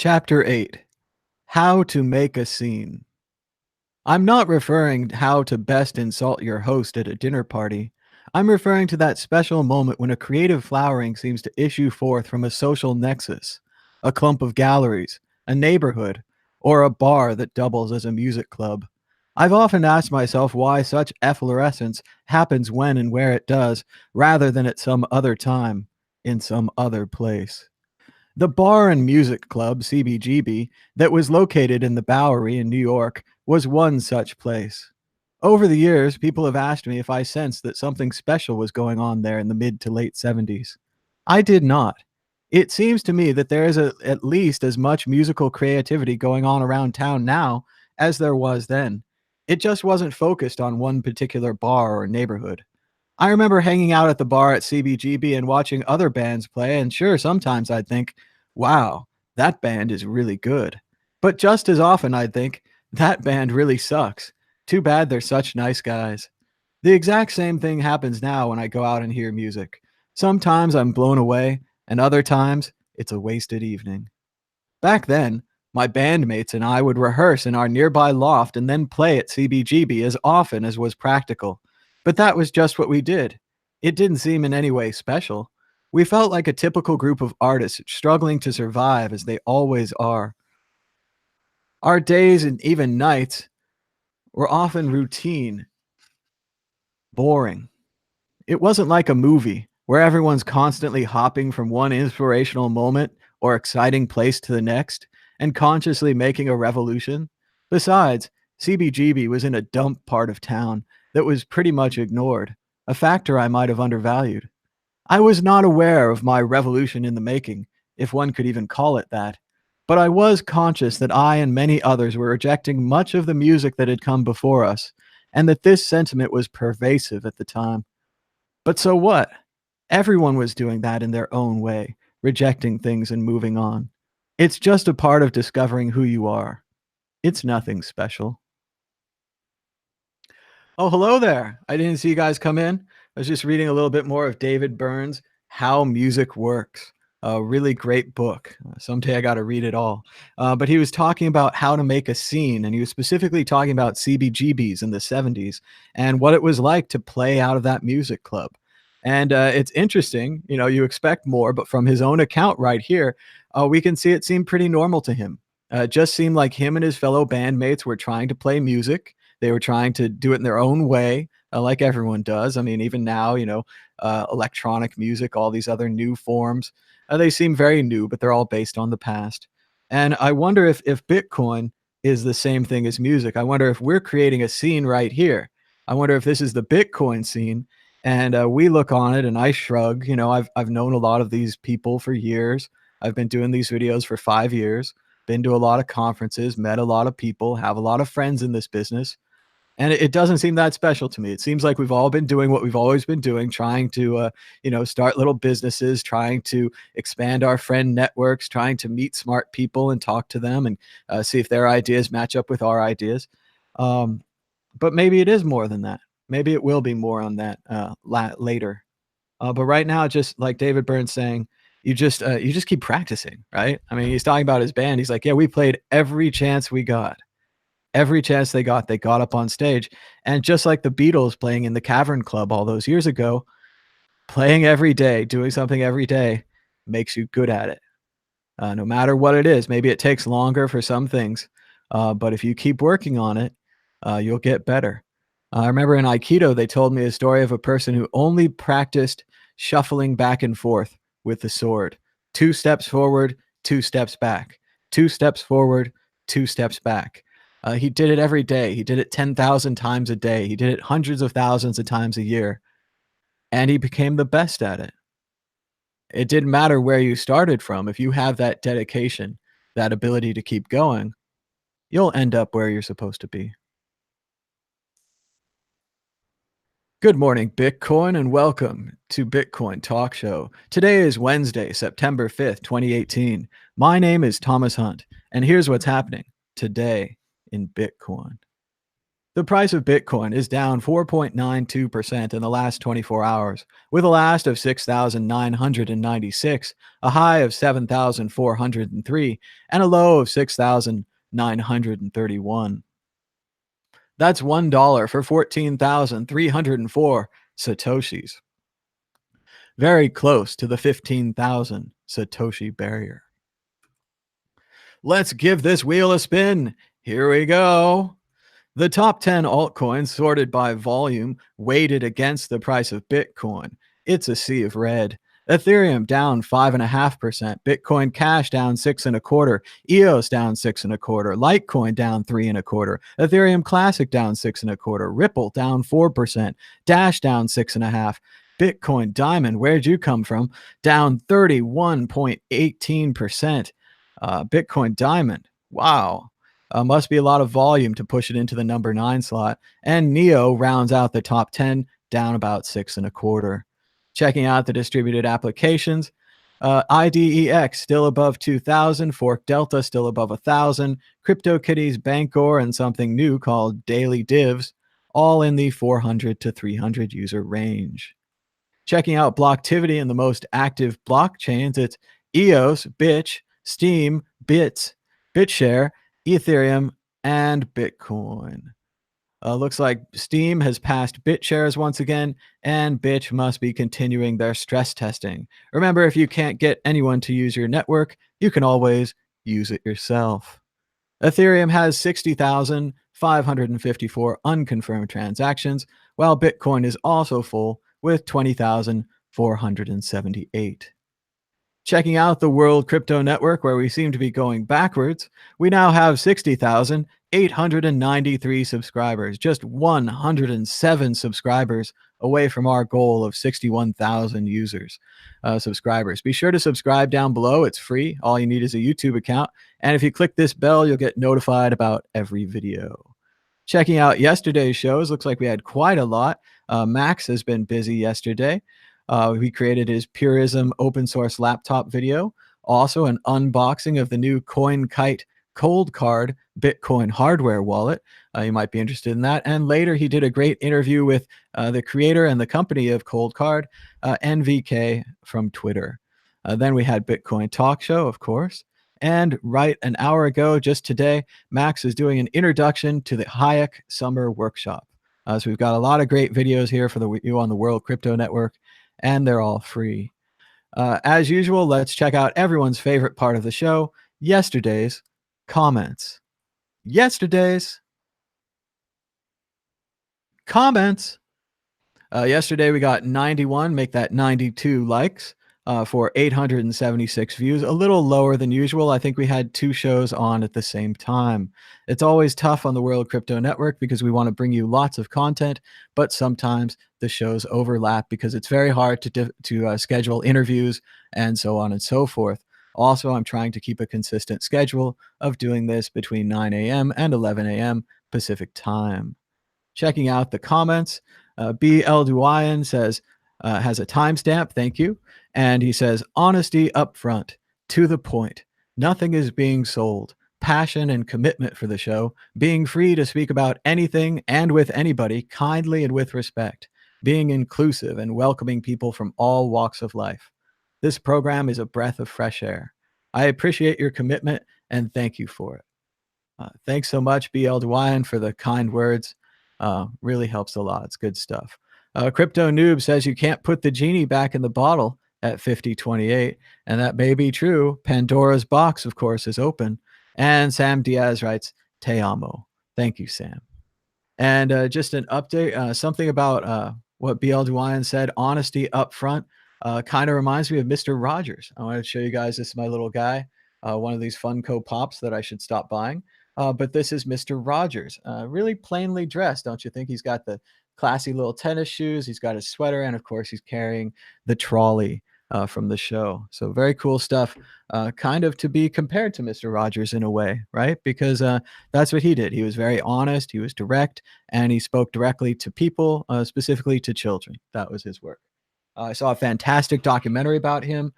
Chapter 8: How to Make a Scene. I'm not referring how to best insult your host at a dinner party. I'm referring to that special moment when a creative flowering seems to issue forth from a social nexus, a clump of galleries, a neighborhood, or a bar that doubles as a music club. I've often asked myself why such efflorescence happens when and where it does, rather than at some other time, in some other place. The bar and music club, CBGB, that was located in the Bowery in New York was one such place. Over the years, people have asked me if I sensed that something special was going on there in the mid to late 70s. I did not. It seems to me that there is at least as much musical creativity going on around town now as there was then. It just wasn't focused on one particular bar or neighborhood. I remember hanging out at the bar at CBGB and watching other bands play, and sure, sometimes I'd think, wow, that band is really good. But just as often I'd think, that band really sucks. Too bad they're such nice guys. The exact same thing happens now when I go out and hear music. Sometimes I'm blown away, and other times it's a wasted evening. Back then, my bandmates and I would rehearse in our nearby loft and then play at CBGB as often as was practical. But that was just what we did. It didn't seem in any way special. We felt like a typical group of artists struggling to survive as they always are. Our days and even nights were often routine, boring. It wasn't like a movie where everyone's constantly hopping from one inspirational moment or exciting place to the next and consciously making a revolution. Besides, CBGB was in a dump part of town that was pretty much ignored, a factor I might have undervalued. I was not aware of my revolution in the making, if one could even call it that, but I was conscious that I and many others were rejecting much of the music that had come before us, and that this sentiment was pervasive at the time. But so what? Everyone was doing that in their own way, rejecting things and moving on. It's just a part of discovering who you are. It's nothing special. Oh, hello there. I didn't see you guys come in. I was just reading a little bit more of David Byrne's How Music Works. A really great book. Someday I got to read it all. But he was talking about how to make a scene, and he was specifically talking about CBGBs in the 70s and what it was like to play out of that music club. And it's interesting, you expect more, but from his own account right here, we can see it seemed pretty normal to him. It just seemed like him and his fellow bandmates were trying to play music. They were trying to do it in their own way, like everyone does. I mean, even now, electronic music, all these other new forms, they seem very new, but they're all based on the past. And I wonder if Bitcoin is the same thing as music. I wonder if we're creating a scene right here. I wonder if this is the Bitcoin scene, and we look on it and I shrug. I've known a lot of these people for years. I've been doing these videos for 5 years, been to a lot of conferences, met a lot of people, have a lot of friends in this business. And it doesn't seem that special to me. It seems like we've all been doing what we've always been doing, trying to, start little businesses, trying to expand our friend networks, trying to meet smart people and talk to them and see if their ideas match up with our ideas. But maybe it is more than that. Maybe it will be more on that later. But right now, just like David Byrne's saying, you just keep practicing, right? I mean, he's talking about his band. He's like, yeah, we played every chance we got. Every chance they got up on stage. And just like the Beatles playing in the Cavern Club all those years ago, playing every day, doing something every day makes you good at it. No matter what it is. Maybe it takes longer for some things, but if you keep working on it, you'll get better. I remember in Aikido, they told me a story of a person who only practiced shuffling back and forth with the sword. 2 steps forward, 2 steps back. 2 steps forward, 2 steps back. He did it every day. He did it 10,000 times a day. He did it hundreds of thousands of times a year, and he became the best at it. It didn't matter where you started from. If you have that dedication, that ability to keep going, you'll end up where you're supposed to be. Good morning, Bitcoin, and welcome to Bitcoin Talk Show. Today is Wednesday, September 5th, 2018. My name is Thomas Hunt, and here's what's happening today in Bitcoin. The price of Bitcoin is down 4.92% in the last 24 hours, with a last of 6,996, a high of 7,403, and a low of 6,931. That's $1 for 14,304 Satoshis. Very close to the 15,000 Satoshi barrier. Let's give this wheel a spin. Here we go. The top 10 altcoins sorted by volume weighted against the price of Bitcoin. It's a sea of red. Ethereum down 5.5%, Bitcoin Cash down 6.25%, EOS down 6.25%, Litecoin down 3.25%, Ethereum Classic down 6.25%, Ripple down 4%, Dash down 6.5%, Bitcoin Diamond, where'd you come from? Down 31.18%. Bitcoin Diamond, wow. Must be a lot of volume to push it into the number 9 slot. And Neo rounds out the top 10, down about 6.25%. Checking out the distributed applications, IDEX still above 2,000, Fork Delta still above 1,000, CryptoKitties, Bancor, and something new called Daily Divs, all in the 400 to 300 user range. Checking out Blocktivity and the most active blockchains, it's EOS, Bitch, Steam, Bits, BitShare, Ethereum, and Bitcoin. Looks like Steam has passed BitShares once again, and Bitch must be continuing their stress testing. Remember, if you can't get anyone to use your network, you can always use it yourself. Ethereum has 60,554 unconfirmed transactions, while Bitcoin is also full with 20,478. Checking out the World Crypto Network, where we seem to be going backwards, we now have 60,893 subscribers, just 107 subscribers away from our goal of 61,000 subscribers. Be sure to subscribe down below. It's free. All you need is a YouTube account. And if you click this bell, you'll get notified about every video. Checking out yesterday's shows, looks like we had quite a lot. Max has been busy yesterday. He created his Purism open source laptop video, also an unboxing of the new CoinKite Cold Card Bitcoin hardware wallet. You might be interested in that. And later he did a great interview with the creator and the company of Cold Card, NVK from Twitter. Then we had Bitcoin Talk Show, of course. And right an hour ago, just today, Max is doing an introduction to the Hayek Summer Workshop. So we've got a lot of great videos here for you on the World Crypto Network, and they're all free. As usual, let's check out everyone's favorite part of the show, yesterday's comments. Yesterday's comments. Yesterday we got 91, make that 92 likes for 876 views, a little lower than usual. I think we had 2 shows on at the same time. It's always tough on the World Crypto Network because we want to bring you lots of content, but sometimes the shows overlap because it's very hard to schedule interviews and so on and so forth. Also, I'm trying to keep a consistent schedule of doing this between 9 a.m. and 11 a.m. Pacific time. Checking out the comments, B.L. Duyan says, has a timestamp, thank you. And he says, honesty up front, to the point. Nothing is being sold. Passion and commitment for the show. Being free to speak about anything and with anybody, kindly and with respect. Being inclusive and welcoming people from all walks of life. This program is a breath of fresh air. I appreciate your commitment and thank you for it. Thanks so much, B.L. Duyan, for the kind words. Really helps a lot. It's good stuff. Crypto Noob says you can't put the genie back in the bottle at 5028, and that may be true. Pandora's box, of course, is open. And Sam Diaz writes, Te amo. Thank you, Sam. And just an update, something about what BL Duyan said, honesty up front, kind of reminds me of Mr. Rogers. I want to show you guys, this is my little guy, one of these Funko Pops that I should stop buying. But this is Mr. Rogers, really plainly dressed, don't you think? He's got the classy little tennis shoes, he's got his sweater, and of course he's carrying the trolley from the show. So very cool stuff, kind of to be compared to Mr. Rogers in a way, right? Because that's what he did. He was very honest, he was direct, and he spoke directly to people, specifically to children. That was his work. I saw a fantastic documentary about him.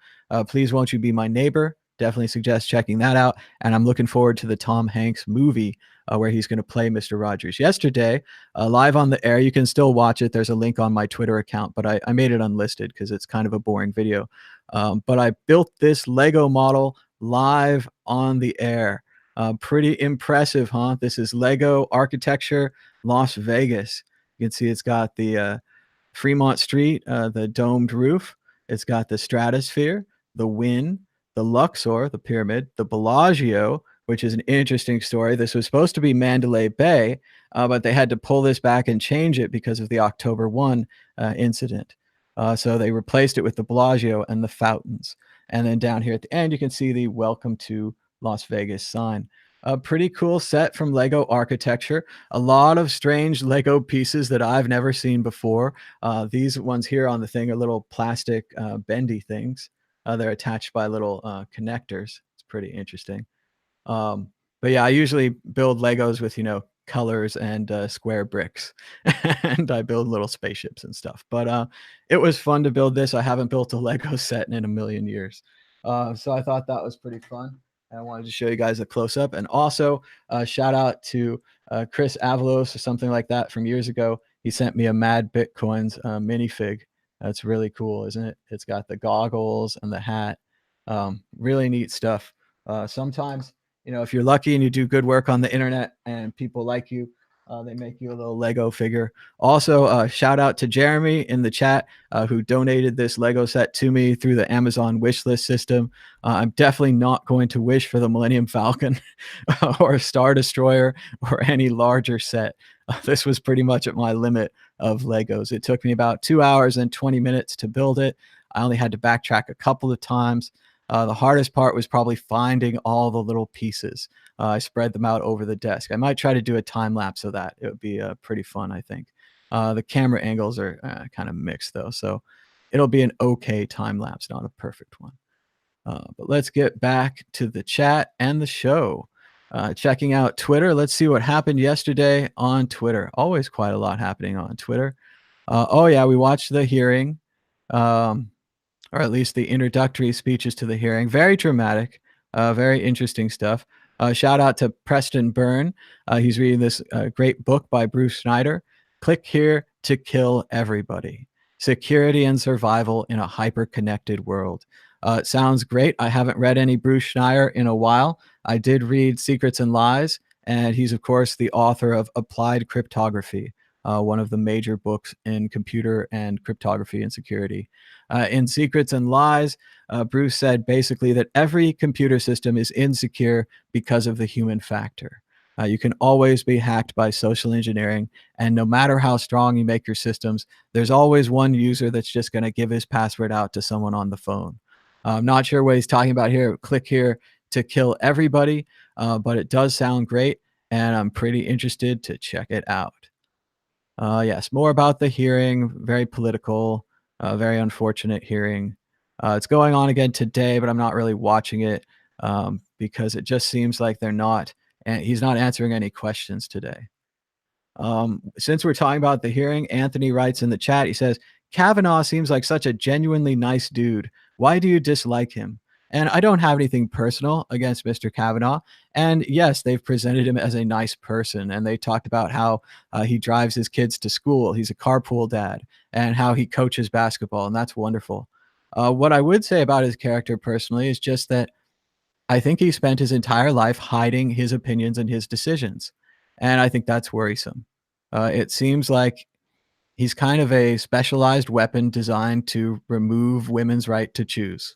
Please Won't You Be My Neighbor. Definitely suggest checking that out, and I'm looking forward to the Tom Hanks movie, where he's gonna play Mr. Rogers. Yesterday, live on the air, you can still watch it, there's a link on my Twitter account, but I made it unlisted because it's kind of a boring video. But I built this Lego model live on the air. Pretty impressive, huh? This is Lego architecture, Las Vegas. You can see it's got the Fremont Street, the domed roof. It's got the stratosphere, the Wynn, the Luxor, the pyramid, the Bellagio, which is an interesting story. This was supposed to be Mandalay Bay, but they had to pull this back and change it because of the October 1 incident. So they replaced it with the Bellagio and the fountains. And then down here at the end, you can see the Welcome to Las Vegas sign. A pretty cool set from Lego Architecture. A lot of strange Lego pieces that I've never seen before. These ones here on the thing are little plastic bendy things. They're attached by little connectors. It's pretty interesting. Um, but yeah, I usually build Legos with, colors and square bricks, and I build little spaceships and stuff. But it was fun to build this. I haven't built a Lego set in a million years. So I thought that was pretty fun. And I wanted to show you guys a close up. And also, shout out to Chris Avalos or something like that from years ago. He sent me a Mad Bitcoins minifig. That's really cool, isn't it? It's got the goggles and the hat. Really neat stuff. Sometimes, if you're lucky and you do good work on the internet and people like you, they make you a little Lego figure. Also, shout out to Jeremy in the chat who donated this Lego set to me through the Amazon wishlist system. I'm definitely not going to wish for the Millennium Falcon or Star Destroyer or any larger set. This was pretty much at my limit of Legos. It took me about 2 hours and 20 minutes to build it. I only had to backtrack a couple of times. The hardest part was probably finding all the little pieces. I spread them out over the desk. I might try to do a time lapse of that. It would be pretty fun, I think. The camera angles are kind of mixed though, so it'll be an okay time lapse, not a perfect one. But let's get back to the chat and the show. Checking out Twitter. Let's see what happened yesterday on Twitter. Always quite a lot happening on Twitter. Oh yeah, we watched the hearing. Or at least the introductory speeches to the hearing. Very dramatic, very interesting stuff. Shout out to Preston Byrne. He's reading this great book by Bruce Schneider. Click here to kill everybody. Security and survival in a hyper-connected world. It sounds great. I haven't read any Bruce Schneider in a while. I did read Secrets and Lies, and he's, of course, the author of Applied Cryptography, one of the major books in computer and cryptography and security. In Secrets and Lies, Bruce said basically that every computer system is insecure because of the human factor. You can always be hacked by social engineering, and no matter how strong you make your systems, there's always one user that's just going to give his password out to someone on the phone. I'm not sure what he's talking about here. Click here to kill everybody, but it does sound great, and I'm pretty interested to check it out. Yes, more about the hearing, very political, very unfortunate hearing. It's going on again today, but I'm not really watching it because it just seems like he's not answering any questions today. Since we're talking about the hearing, Anthony writes in the chat, he says, Kavanaugh seems like such a genuinely nice dude. Why do you dislike him? And I don't have anything personal against Mr. Kavanaugh. And yes, they've presented him as a nice person. And they talked about how he drives his kids to school. He's a carpool dad, and how he coaches basketball. And that's wonderful. What I would say about his character personally is just that I think he spent his entire life hiding his opinions and his decisions. And I think that's worrisome. It seems like he's kind of a specialized weapon designed to remove women's right to choose.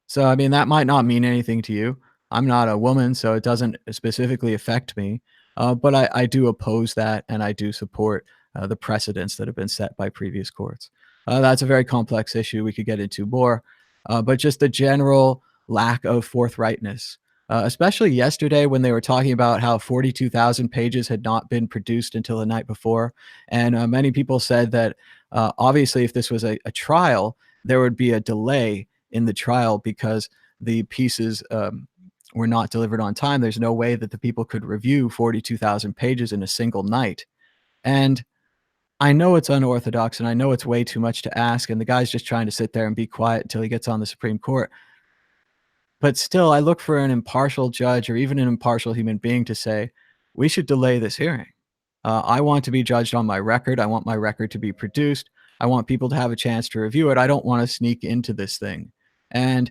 So, I mean, that might not mean anything to you. I'm not a woman, so it doesn't specifically affect me. But I do oppose that, and I do support the precedents that have been set by previous courts. That's a very complex issue we could get into more, but just the general lack of forthrightness, especially yesterday when they were talking about how 42,000 pages had not been produced until the night before. And many people said that obviously, if this was a trial, there would be a delay in the trial because the pieces were not delivered on time. There's no way that the people could review 42,000 pages in a single night. And I know it's unorthodox, and I know it's way too much to ask, and the guy's just trying to sit there and be quiet until he gets on the Supreme Court. But still, I look for an impartial judge or even an impartial human being to say, "We should delay this hearing." I want to be judged on my record. I want my record to be produced. I want people to have a chance to review it. I don't wanna sneak into this thing. And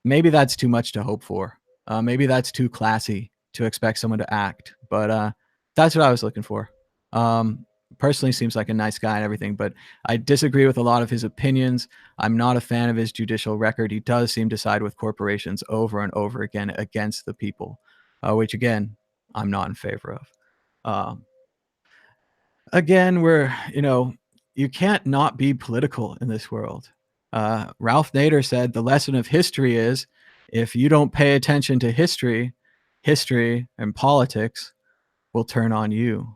maybe that's too much to hope for. Maybe that's too classy to expect someone to act, but, that's what I was looking for. Um, Personally seems like a nice guy and everything, but I disagree with a lot of his opinions. I'm not a fan of his judicial record. He does seem to side with corporations over and over again against the people, which again, I'm not in favor of. Um, Again, you can't not be political in this world. Ralph Nader said the lesson of history is if you don't pay attention to history, history and politics will turn on you.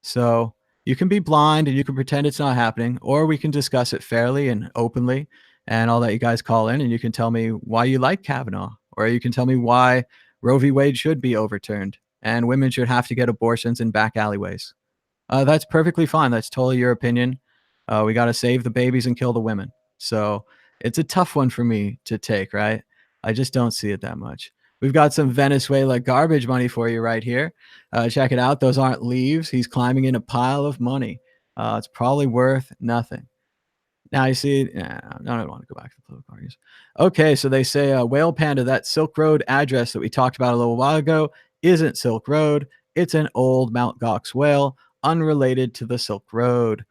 So you can be blind and you can pretend it's not happening, or we can discuss it fairly and openly. And I'll let you guys call in and you can tell me why you like Kavanaugh, or you can tell me why Roe v. Wade should be overturned and women should have to get abortions in back alleyways. That's perfectly fine. That's totally your opinion. We got to save the babies and kill the women. So it's a tough one for me to take, right? I just don't see it that much. We've got some Venezuela garbage money for you right here. Check it out. Those aren't leaves. He's climbing in a pile of money. It's probably worth nothing. Now you see, I don't want to go back to the political arguments. Okay, so they say Whale Panda, that Silk Road address that we talked about a little while ago, isn't Silk Road. It's an old Mount Gox whale, unrelated to the Silk Road.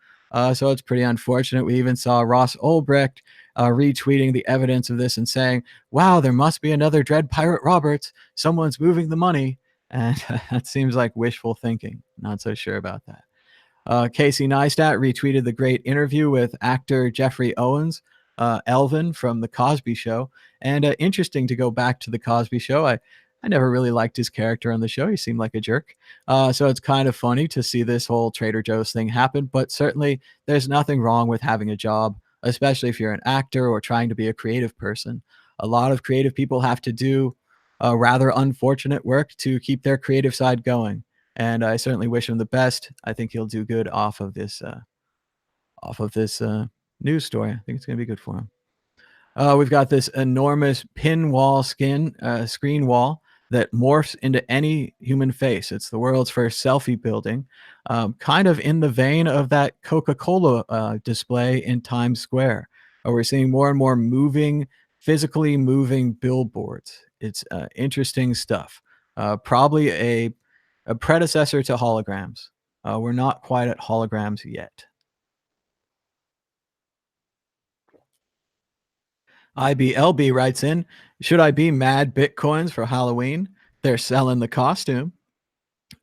So it's pretty unfortunate. We even saw Ross Ulbricht retweeting the evidence of this and saying, "Wow, there must be another Dread Pirate Roberts. Someone's moving the money." And that seems like wishful thinking. Not so sure about that. Casey Neistat retweeted the great interview with actor Jeffrey Owens, Elvin from The Cosby Show. And interesting to go back to The Cosby Show. I never really liked his character on the show. He seemed like a jerk. So it's kind of funny to see this whole Trader Joe's thing happen. But certainly, there's nothing wrong with having a job, especially if you're an actor or trying to be a creative person. A lot of creative people have to do rather unfortunate work to keep their creative side going, and I certainly wish him the best. I think he'll do good off of this news story. I think it's gonna be good for him. We've got this enormous pin wall screen wall that morphs into any human face. It's the world's first selfie building, kind of in the vein of that Coca-Cola display in Times Square. We're seeing more and more physically moving billboards. It's interesting stuff. Probably a predecessor to holograms. We're not quite at holograms yet. IBLB writes in, should I be mad Bitcoins for Halloween? They're selling the costume.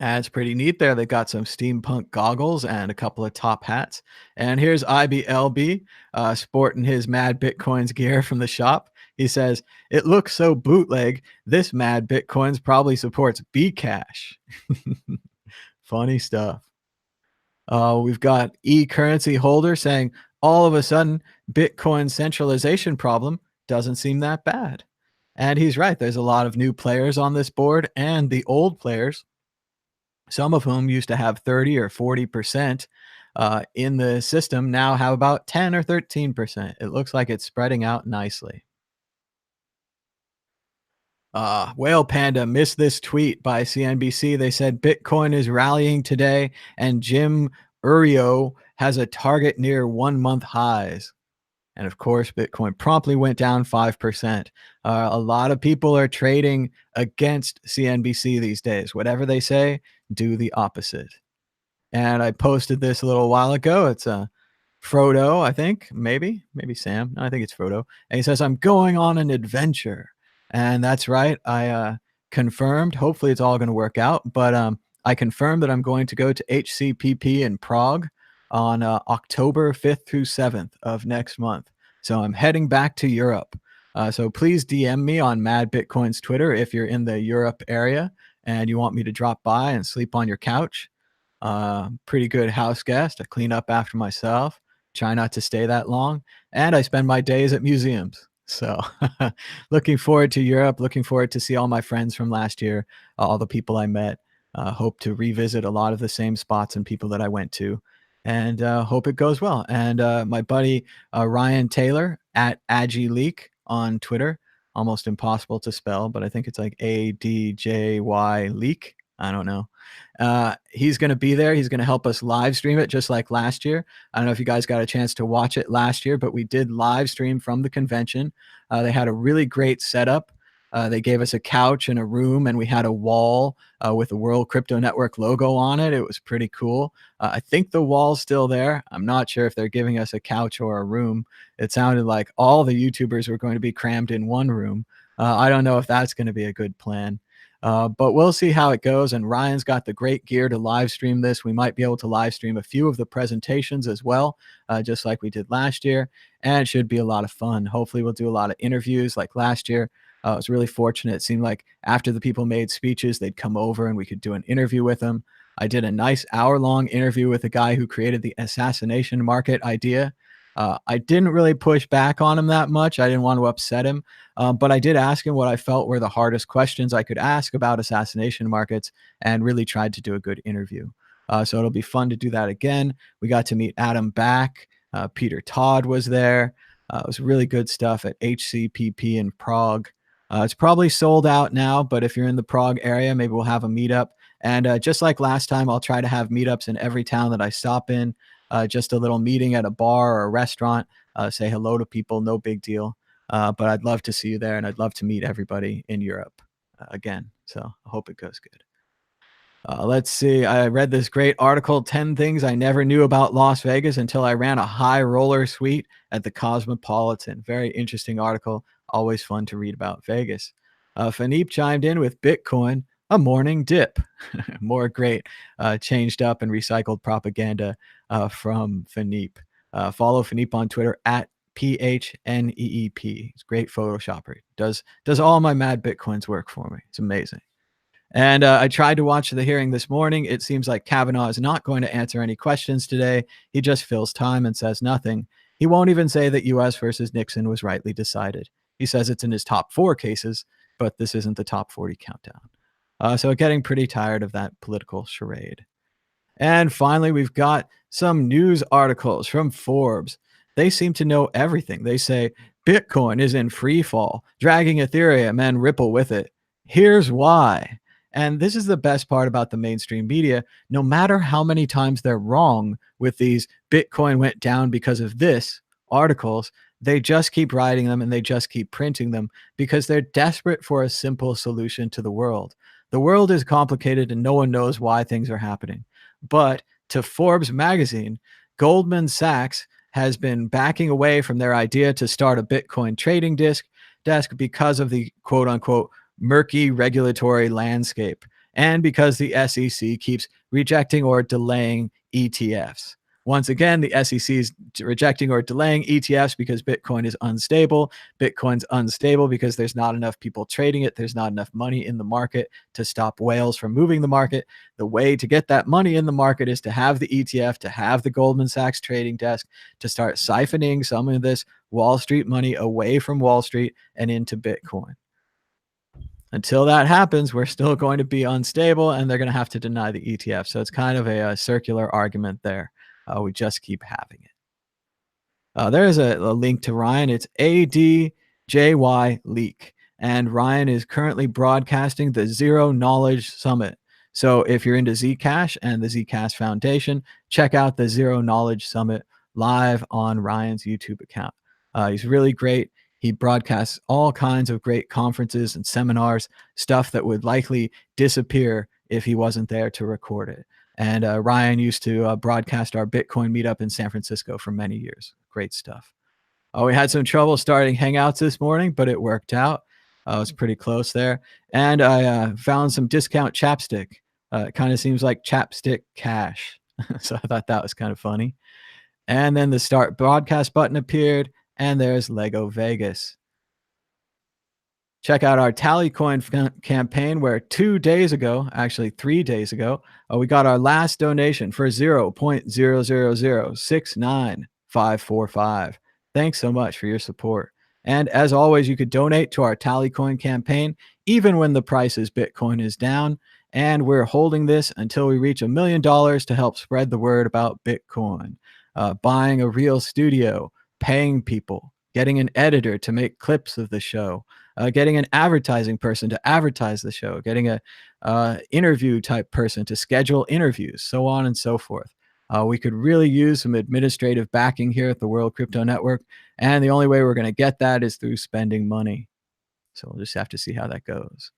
It's pretty neat there. They got some steampunk goggles and a couple of top hats. And here's IBLB sporting his Mad Bitcoins gear from the shop. He says, it looks so bootleg. This Mad Bitcoins probably supports Bcash. Funny stuff. We've got e-currency holder saying, all of a sudden, Bitcoin centralization problem doesn't seem that bad. And he's right. There's a lot of new players on this board, and the old players, some of whom used to have 30 or 40% in the system, now have about 10 or 13%. It looks like it's spreading out nicely. Whale Panda missed this tweet by CNBC. They said Bitcoin is rallying today, and Jim Urio has a target near 1-month highs. And of course, Bitcoin promptly went down 5%. A lot of people are trading against CNBC these days. Whatever they say, do the opposite. And I posted this a little while ago. It's Frodo, I think, maybe Sam. No, I think it's Frodo. And he says, I'm going on an adventure. And that's right. I confirmed. Hopefully, it's all going to work out. But I confirmed that I'm going to go to HCPP in Prague on October 5th through 7th of next month. So I'm heading back to Europe. So please DM me on Mad Bitcoin's Twitter if you're in the Europe area and you want me to drop by and sleep on your couch. Pretty good house guest. I clean up after myself, try not to stay that long, and I spend my days at museums. So looking forward to Europe, looking forward to see all my friends from last year, all the people I met. Hope to revisit a lot of the same spots and people that I went to, and hope it goes well. And my buddy Ryan Taylor at AgiLeak on Twitter almost impossible to spell, but I think it's like ADJY Leak. I don't know. He's going to be there. He's going to help us live stream it just like last year. I don't know if you guys got a chance to watch it last year, but we did live stream from the convention. They had a really great setup. They gave us a couch and a room, and we had a wall with the World Crypto Network logo on it. It was pretty cool. I think the wall's still there. I'm not sure if they're giving us a couch or a room. It sounded like all the YouTubers were going to be crammed in one room. I don't know if that's going to be a good plan. But we'll see how it goes. And Ryan's got the great gear to live stream this. We might be able to live stream a few of the presentations as well, just like we did last year. And it should be a lot of fun. Hopefully, we'll do a lot of interviews like last year. I was really fortunate. It seemed like after the people made speeches, they'd come over and we could do an interview with them. I did a nice hour-long interview with a guy who created the assassination market idea. I didn't really push back on him that much. I didn't want to upset him. But I did ask him what I felt were the hardest questions I could ask about assassination markets and really tried to do a good interview. So it'll be fun to do that again. We got to meet Adam Back. Peter Todd was there. It was really good stuff at HCPP in Prague. It's probably sold out now, but if you're in the Prague area, maybe we'll have a meetup. And just like last time, I'll try to have meetups in every town that I stop in. Just a little meeting at a bar or a restaurant, say hello to people, no big deal. But I'd love to see you there, and I'd love to meet everybody in Europe again. So I hope it goes good. Let's see. I read this great article, 10 Things I Never Knew About Las Vegas Until I Ran a High Roller Suite at the Cosmopolitan. Very interesting article. Always fun to read about Vegas. Philippe chimed in with Bitcoin, a morning dip. More great changed up and recycled propaganda from Philippe. Follow Philippe on Twitter at PHNEEP. He's a great Photoshopper. Does all my mad Bitcoins work for me. It's amazing. And I tried to watch the hearing this morning. It seems like Kavanaugh is not going to answer any questions today. He just fills time and says nothing. He won't even say that U.S. versus Nixon was rightly decided. He says it's in his top 4 cases, but this isn't the top 40 countdown. So getting pretty tired of that political charade. And finally, we've got some news articles from Forbes. They seem to know everything. They say Bitcoin is in free fall, dragging Ethereum and Ripple with it. Here's why. And this is the best part about the mainstream media. No matter how many times they're wrong with these Bitcoin went down because of this articles, they just keep writing them and they just keep printing them because they're desperate for a simple solution to the world. The world is complicated and no one knows why things are happening. But to Forbes magazine, Goldman Sachs has been backing away from their idea to start a Bitcoin trading desk because of the quote unquote murky regulatory landscape and because the SEC keeps rejecting or delaying ETFs. Once again, the SEC is rejecting or delaying ETFs because Bitcoin is unstable. Bitcoin's unstable because there's not enough people trading it. There's not enough money in the market to stop whales from moving the market. The way to get that money in the market is to have the ETF, to have the Goldman Sachs trading desk, to start siphoning some of this Wall Street money away from Wall Street and into Bitcoin. Until that happens, we're still going to be unstable and they're going to have to deny the ETF. So it's kind of a circular argument there. We just keep having it. There is a link to Ryan. It's ADJY Leak. And Ryan is currently broadcasting the Zero Knowledge Summit. So if you're into Zcash and the Zcash Foundation, check out the Zero Knowledge Summit live on Ryan's YouTube account. He's really great. He broadcasts all kinds of great conferences and seminars, stuff that would likely disappear if he wasn't there to record it. And Ryan used to broadcast our Bitcoin meetup in San Francisco for many years. Great stuff. We had some trouble starting Hangouts this morning, but it worked out. It was pretty close there. And I found some discount chapstick. It kind of seems like chapstick cash. So I thought that was kind of funny. And then the start broadcast button appeared, and there's Lego Vegas. Check out our Tallycoin campaign where 2 days ago, actually 3 days ago, we got our last donation for 0.00069,545. Thanks so much for your support. And as always, you could donate to our Tallycoin campaign even when the price of Bitcoin is down. And we're holding this until we reach $1 million to help spread the word about Bitcoin. Buying a real studio, paying people, getting an editor to make clips of the show, getting an advertising person to advertise the show, getting a interview type person to schedule interviews, so on and so forth. We could really use some administrative backing here at the World Crypto Network, and the only way we're going to get that is through spending money. So we'll just have to see how that goes.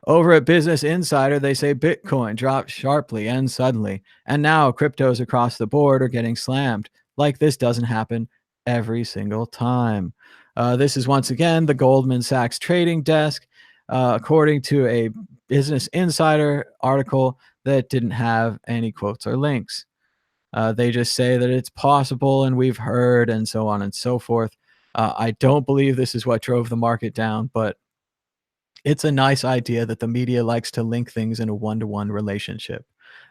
Over at Business Insider, they say Bitcoin dropped sharply and suddenly, and now cryptos across the board are getting slammed. Like this doesn't happen every single time. This is once again the Goldman Sachs trading desk, according to a Business Insider article that didn't have any quotes or links. They just say that it's possible and we've heard and so on and so forth. I don't believe this is what drove the market down, but it's a nice idea that the media likes to link things in a one-to-one relationship.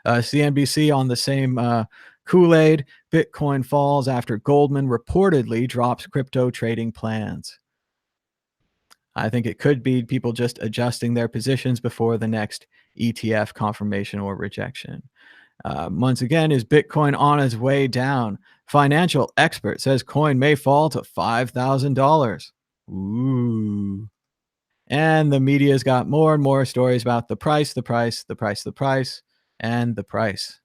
CNBC on the same Kool-Aid, Bitcoin falls after Goldman reportedly drops crypto trading plans. I think it could be people just adjusting their positions before the next ETF confirmation or rejection. Once again, is Bitcoin on its way down? Financial expert says coin may fall to $5,000. Ooh. And the media's got more and more stories about the price, the price, the price, the price, and the price.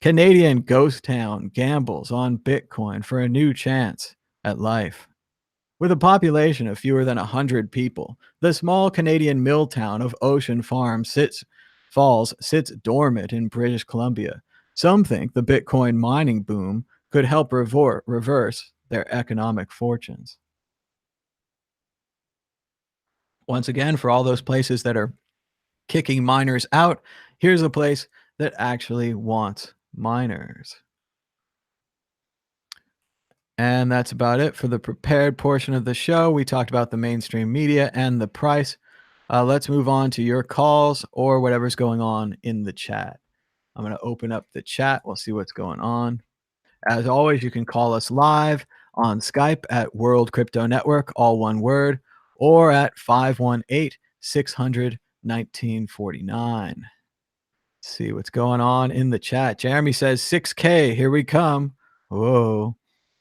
Canadian ghost town gambles on Bitcoin for a new chance at life. With a population of fewer than 100 people, the small Canadian mill town of Ocean Farm Falls sits dormant in British Columbia. Some think the Bitcoin mining boom could help reverse their economic fortunes. Once again, for all those places that are kicking miners out, here's a place that actually wants miners. And that's about it for the prepared portion of the show. We talked about the mainstream media and the price. Let's move on to your calls or whatever's going on in the chat. I'm going to open up the chat. We'll see what's going on. As always, you can call us live on Skype at World Crypto Network, all one word, or at 518-600-1949. See what's going on in the chat. Jeremy says 6K. Here we come. Whoa.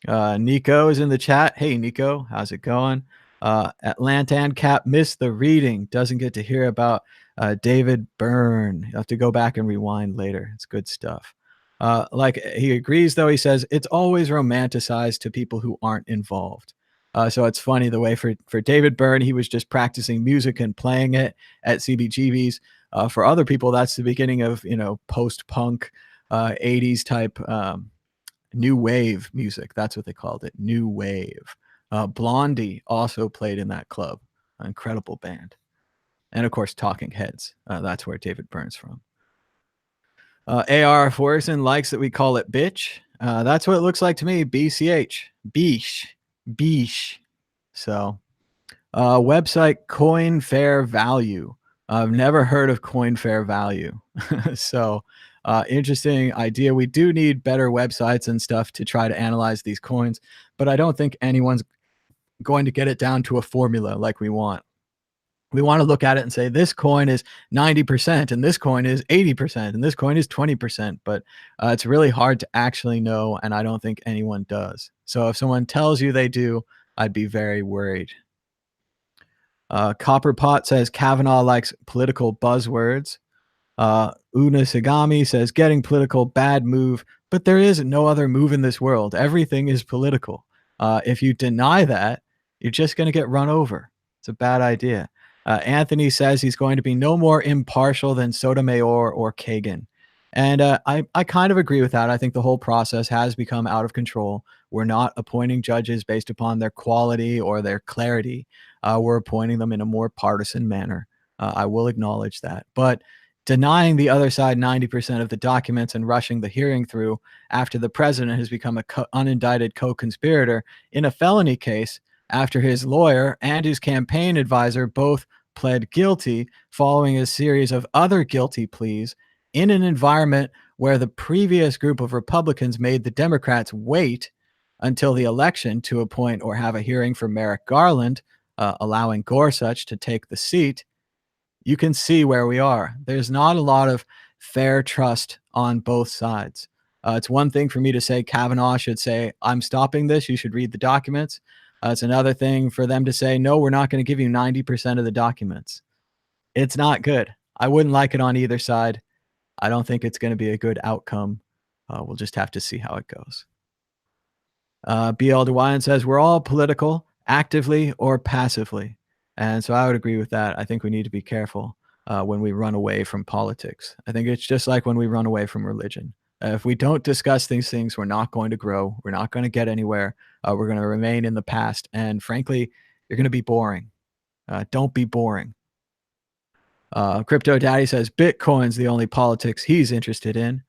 Nico is in the chat. Hey, Nico, how's it going? Atlantan Cap missed the reading. Doesn't get to hear about David Byrne. You have to go back and rewind later. It's good stuff. Like he agrees, though. He says it's always romanticized to people who aren't involved. So it's funny the way for David Byrne, he was just practicing music and playing it at CBGB's. For other people, that's the beginning of post-punk 80s type new wave music. That's what they called it, new wave. Blondie also played in that club. An incredible band. And of course, Talking Heads. That's where David Byrne's from. AR Forson likes that we call it bitch. That's what it looks like to me. BCH. Beesh. Beesh. So, website Coin Fair Value. I've never heard of Coin Fair Value. So, interesting idea. We do need better websites and stuff to try to analyze these coins, but I don't think anyone's going to get it down to a formula like we want. We want to look at it and say this coin is 90% and this coin is 80% and this coin is 20%, but it's really hard to actually know, and I don't think anyone does. So if someone tells you they do, I'd be very worried. Copperpot says Kavanaugh likes political buzzwords. Una Sagami says getting political, bad move, but there is no other move in this world. Everything is political. If you deny that, you're just going to get run over. It's a bad idea. Anthony says he's going to be no more impartial than Sotomayor or Kagan. And I kind of agree with that. I think the whole process has become out of control. We're not appointing judges based upon their quality or their clarity. We're appointing them in a more partisan manner. I will acknowledge that. But denying the other side 90% of the documents and rushing the hearing through after the president has become an unindicted co-conspirator in a felony case after his lawyer and his campaign advisor both pled guilty following a series of other guilty pleas in an environment where the previous group of Republicans made the Democrats wait until the election to appoint or have a hearing for Merrick Garland, allowing Gorsuch to take the seat. You can see where we are. There's not a lot of fair trust on both sides. It's one thing for me to say Kavanaugh should say, "I'm stopping this. You should read the documents." It's another thing for them to say, "No, we're not going to give you 90% of the documents." It's not good. I wouldn't like it on either side. I don't think it's going to be a good outcome. We'll just have to see how it goes. BL DeWine says, "We're all political, actively or passively." And so I would agree with that. I think we need to be careful when we run away from politics. I think it's just like when we run away from religion. If we don't discuss these things, we're not going to grow. We're not going to get anywhere. We're going to remain in the past. And frankly, you're going to be boring. Don't be boring. Crypto Daddy says Bitcoin's the only politics he's interested in.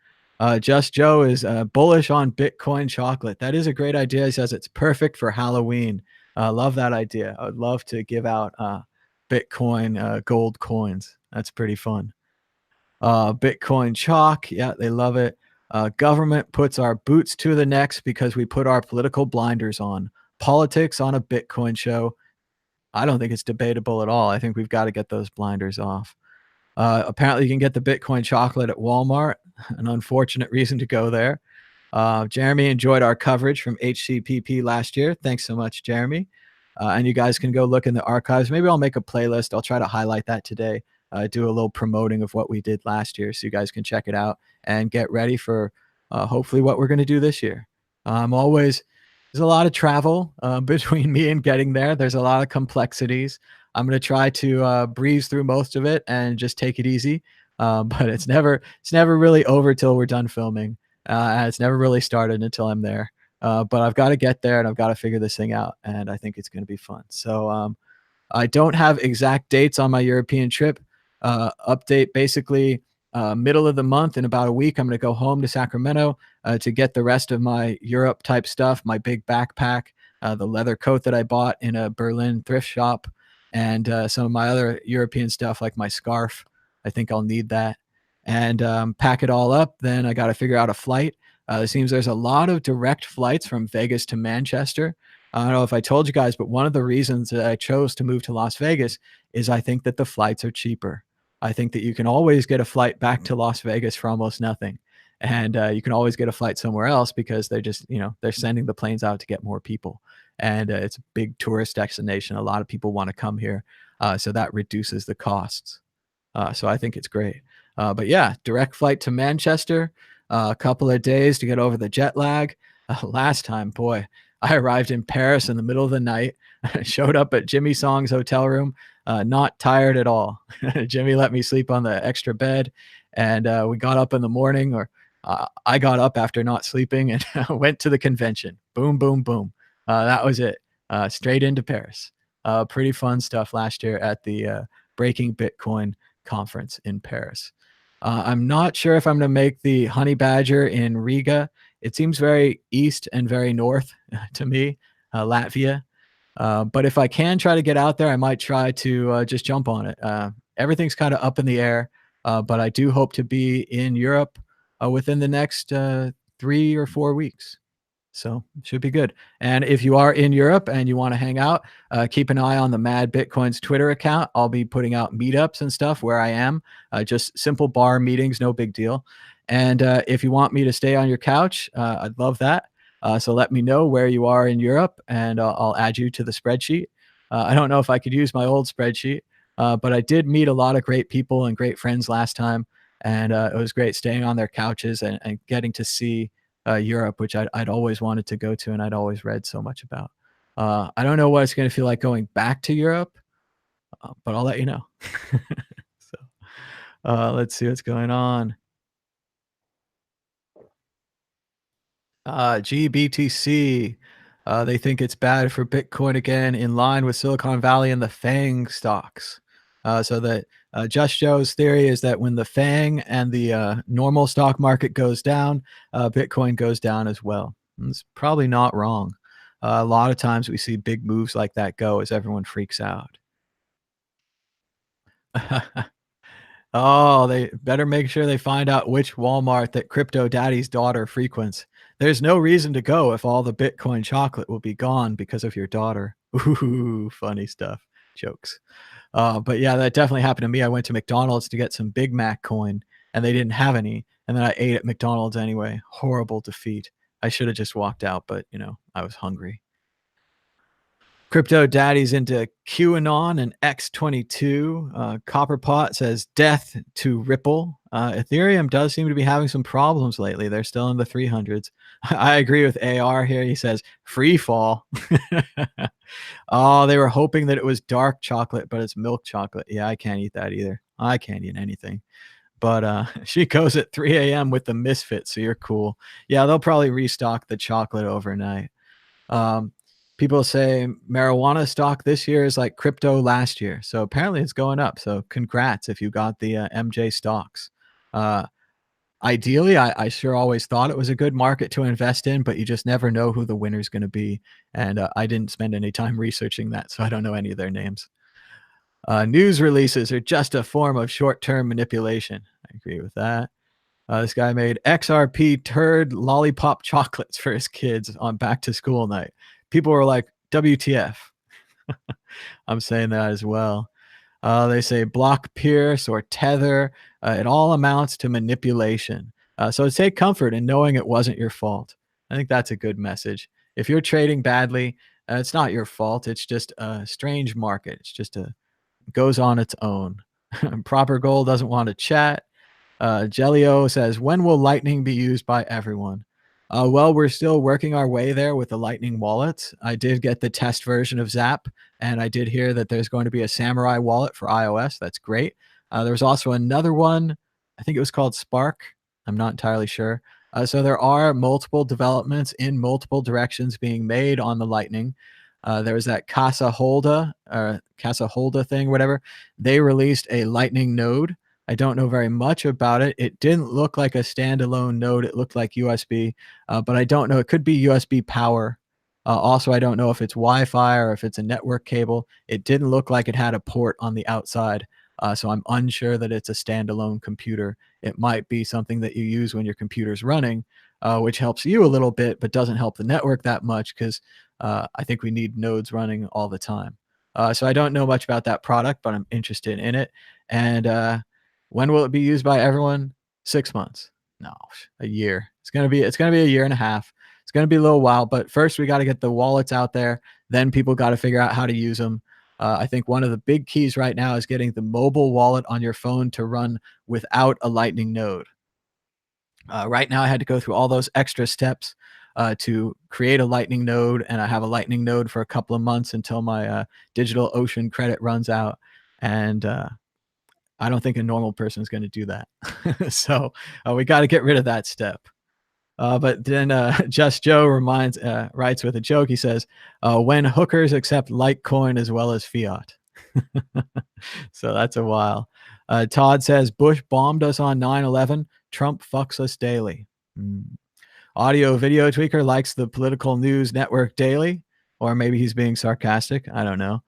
Just Joe is bullish on Bitcoin chocolate. That is a great idea. He says it's perfect for Halloween. Love that idea. I would love to give out Bitcoin gold coins. That's pretty fun. Bitcoin chalk. Yeah, they love it. Government puts our boots to the necks because we put our political blinders on. Politics on a Bitcoin show. I don't think it's debatable at all. I think we've got to get those blinders off. Apparently, you can get the Bitcoin chocolate at Walmart. An unfortunate reason to go there. Jeremy enjoyed our coverage from HCPP last year. Thanks so much, Jeremy. And you guys can go look in the archives. Maybe I'll make a playlist. I'll try to highlight that today. Do a little promoting of what we did last year so you guys can check it out and get ready for hopefully what we're going to do this year. There's a lot of travel between me and getting there. There's a lot of complexities. I'm going to try to breeze through most of it and just take it easy. But it's never really over till we're done filming. And it's never really started until I'm there. But I've got to get there and I've got to figure this thing out. And I think it's going to be fun. So I don't have exact dates on my European trip. Update basically middle of the month in about a week. I'm going to go home to Sacramento to get the rest of my Europe type stuff, my big backpack, the leather coat that I bought in a Berlin thrift shop, and some of my other European stuff like my scarf. I think I'll need that. And pack it all up. Then I got to figure out a flight. It seems there's a lot of direct flights from Vegas to Manchester. I don't know if I told you guys, but one of the reasons that I chose to move to Las Vegas is I think that the flights are cheaper. I think that you can always get a flight back to Las Vegas for almost nothing. And you can always get a flight somewhere else because they're just, they're sending the planes out to get more people. And it's a big tourist destination. A lot of people want to come here. So that reduces the costs. So I think it's great. But yeah, direct flight to Manchester, a couple of days to get over the jet lag. Last time, boy, I arrived in Paris in the middle of the night, showed up at Jimmy Song's hotel room, not tired at all. Jimmy let me sleep on the extra bed, and we got up in the morning, or I got up after not sleeping and went to the convention. Boom, boom, boom. That was it. Straight into Paris. Pretty fun stuff last year at the Breaking Bitcoin conference in Paris. I'm not sure if I'm going to make the Honey Badger in Riga. It seems very east and very north to me, Latvia. But if I can try to get out there, I might try to just jump on it. Everything's kind of up in the air, but I do hope to be in Europe within the next 3 or 4 weeks. So it should be good. And if you are in Europe and you want to hang out, keep an eye on the Mad Bitcoins Twitter account. I'll be putting out meetups and stuff where I am, just simple bar meetings, no big deal. And if you want me to stay on your couch, I'd love that. So let me know where you are in Europe and I'll add you to the spreadsheet. I don't know if I could use my old spreadsheet, but I did meet a lot of great people and great friends last time. And it was great staying on their couches and getting to see Europe, which I'd always wanted to go to and I'd always read so much about. I don't know what it's going to feel like going back to Europe, but I'll let you know. So let's see what's going on. GBTC. They think it's bad for Bitcoin again, in line with Silicon Valley and the FANG stocks. So that Just Joe's theory is that when the FANG and the normal stock market goes down, Bitcoin goes down as well. It's probably not wrong. A lot of times we see big moves like that go as everyone freaks out. Oh, they better make sure they find out which Walmart that Crypto Daddy's daughter frequents. There's no reason to go if all the Bitcoin chocolate will be gone because of your daughter. Ooh, funny stuff. Jokes. But yeah, that definitely happened to me. I went to McDonald's to get some Big Mac coin and they didn't have any. and then I ate at McDonald's anyway. Horrible defeat. I should have just walked out, but, I was hungry. Crypto Daddy's into QAnon and X22. Copperpot says death to Ripple. Ethereum does seem to be having some problems lately. They're still in the 300s. I agree with AR here. He says free fall. Oh, they were hoping that it was dark chocolate, but it's milk chocolate. Yeah, I can't eat that either. I can't eat anything. But she goes at 3 a.m. with the Misfits, so you're cool. Yeah, they'll probably restock the chocolate overnight. Um, People say marijuana stock this year is like crypto last year. So apparently it's going up. So congrats if you got the MJ stocks. Uh, Ideally, I sure always thought it was a good market to invest in, but you just never know who the winner's going to be. And I didn't spend any time researching that, so I don't know any of their names. News releases are just a form of short-term manipulation. I agree with that. This guy made XRP turd lollipop chocolates for his kids on back to school night. People were like, WTF. I'm saying that as well. They say block Pierce or tether. It all amounts to manipulation. So take comfort in knowing it wasn't your fault. I think that's a good message. If you're trading badly, it's not your fault. It's just a strange market. It's just goes on its own. Proper Gold doesn't want to chat. Jelio says, when will Lightning be used by everyone? Well, we're still working our way there with the Lightning wallet. I did get the test version of Zap, and I did hear that there's going to be a Samurai wallet for iOS. That's great. There was also another one. I think it was called Spark. I'm not entirely sure. So there are multiple developments in multiple directions being made on the Lightning. There was that Casa Holda thing, whatever. They released a Lightning node. I don't know very much about it. It didn't look like a standalone node. It looked like USB, but I don't know. It could be USB power. Also, I don't know if it's Wi-Fi or if it's a network cable. It didn't look like it had a port on the outside, so I'm unsure that it's a standalone computer. It might be something that you use when your computer's running, which helps you a little bit, but doesn't help the network that much because I think we need nodes running all the time. So I don't know much about that product, but I'm interested in it. And when will it be used by everyone? 6 months. No, a year. It's gonna be a year and a half. It's gonna be a little while, but first we got to get the wallets out there. Then people got to figure out how to use them. I think one of the big keys right now is getting the mobile wallet on your phone to run without a Lightning node. Right now, I had to go through all those extra steps to create a Lightning node, and I have a Lightning node for a couple of months until my Digital Ocean credit runs out. And I don't think a normal person is going to do that. So we got to get rid of that step. But then Just Joe writes with a joke. He says, when hookers accept Litecoin as well as fiat. So that's a while. Todd says, Bush bombed us on 9/11. Trump fucks us daily. Audio video tweaker likes the political news network daily, or maybe he's being sarcastic. I don't know.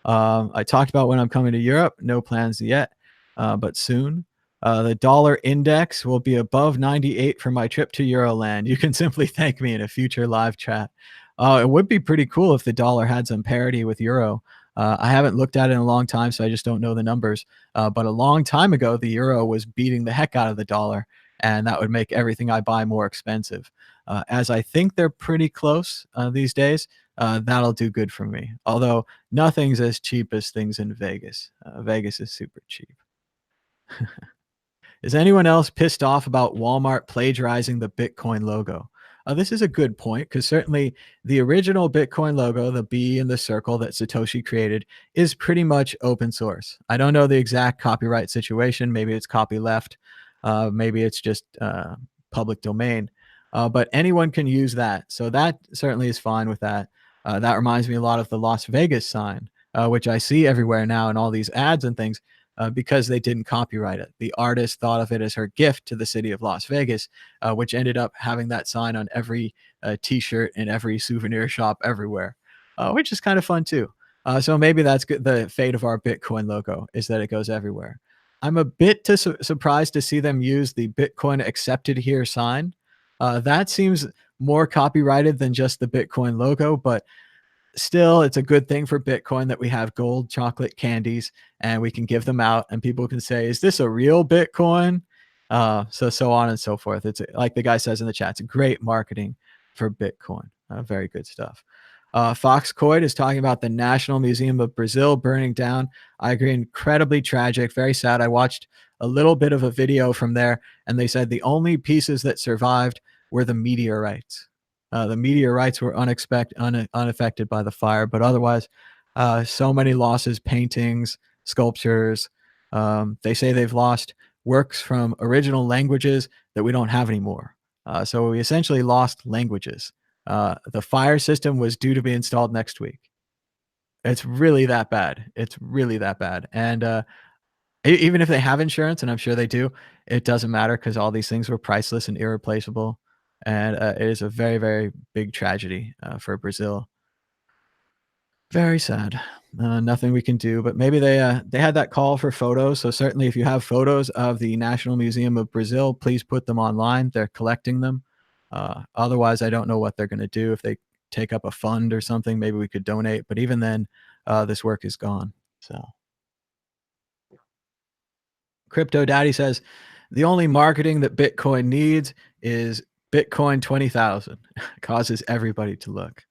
I talked about when I'm coming to Europe. No plans yet, but soon. The dollar index will be above 98 for my trip to Euroland. You can simply thank me in a future live chat. It would be pretty cool if the dollar had some parity with euro. I haven't looked at it in a long time, so I just don't know the numbers. But a long time ago, the euro was beating the heck out of the dollar, and that would make everything I buy more expensive. As I think they're pretty close these days, that'll do good for me. Although nothing's as cheap as things in Vegas. Vegas is super cheap. Is anyone else pissed off about Walmart plagiarizing the Bitcoin logo? This is a good point because certainly the original Bitcoin logo, the B and the circle that Satoshi created, is pretty much open source. I don't know the exact copyright situation. Maybe it's copyleft. Maybe it's just public domain. But anyone can use that. So that certainly is fine with that. That reminds me a lot of the Las Vegas sign, which I see everywhere now in all these ads and things. Because they didn't copyright it. The artist thought of it as her gift to the city of Las Vegas, which ended up having that sign on every T-shirt in every souvenir shop everywhere, which is kind of fun too. So maybe that's good. The fate of our Bitcoin logo is that it goes everywhere. I'm a bit surprised to see them use the Bitcoin accepted here sign. That seems more copyrighted than just the Bitcoin logo, but still, it's a good thing for Bitcoin that we have gold chocolate candies and we can give them out and people can say, is this a real Bitcoin? So on and so forth. It's like the guy says in the chat, it's great marketing for Bitcoin. Very good stuff. Fox Coyd is talking about the National Museum of Brazil burning down. I agree, incredibly tragic, very sad. I watched a little bit of a video from there, and they said the only pieces that survived were the meteorites. The meteorites were unaffected by the fire, but otherwise, so many losses, paintings, sculptures. They say they've lost works from original languages that we don't have anymore. So we essentially lost languages. The fire system was due to be installed next week. It's really that bad. It's really that bad. And even if they have insurance, and I'm sure they do, it doesn't matter because all these things were priceless and irreplaceable. And it is a very, very big tragedy for Brazil. Very sad. Nothing we can do, but maybe they had that call for photos. So certainly, if you have photos of the National Museum of Brazil, please put them online. They're collecting them. Otherwise, I don't know what they're going to do. If they take up a fund or something, maybe we could donate. But even then, this work is gone. So, Crypto Daddy says the only marketing that Bitcoin needs is Bitcoin 20,000. Causes everybody to look.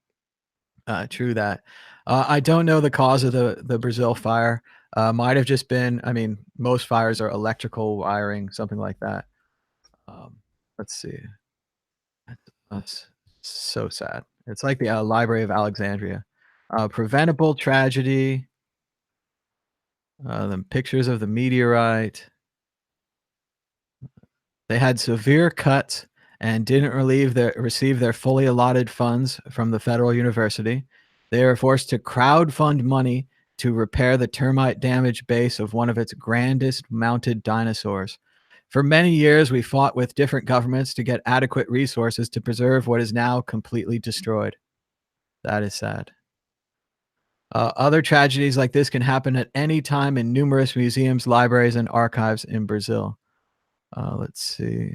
True that. I don't know the cause of the Brazil fire. Might have just been, I mean, most fires are electrical wiring, something like that. Um, let's see. That's so sad. It's like the Library of Alexandria. Preventable tragedy. The pictures of the meteorite. They had severe cuts and didn't receive their fully allotted funds from the federal university. They were forced to crowdfund money to repair the termite damaged base of one of its grandest mounted dinosaurs. For many years, we fought with different governments to get adequate resources to preserve what is now completely destroyed. That is sad. Other tragedies like this can happen at any time in numerous museums, libraries, and archives in Brazil. Let's see.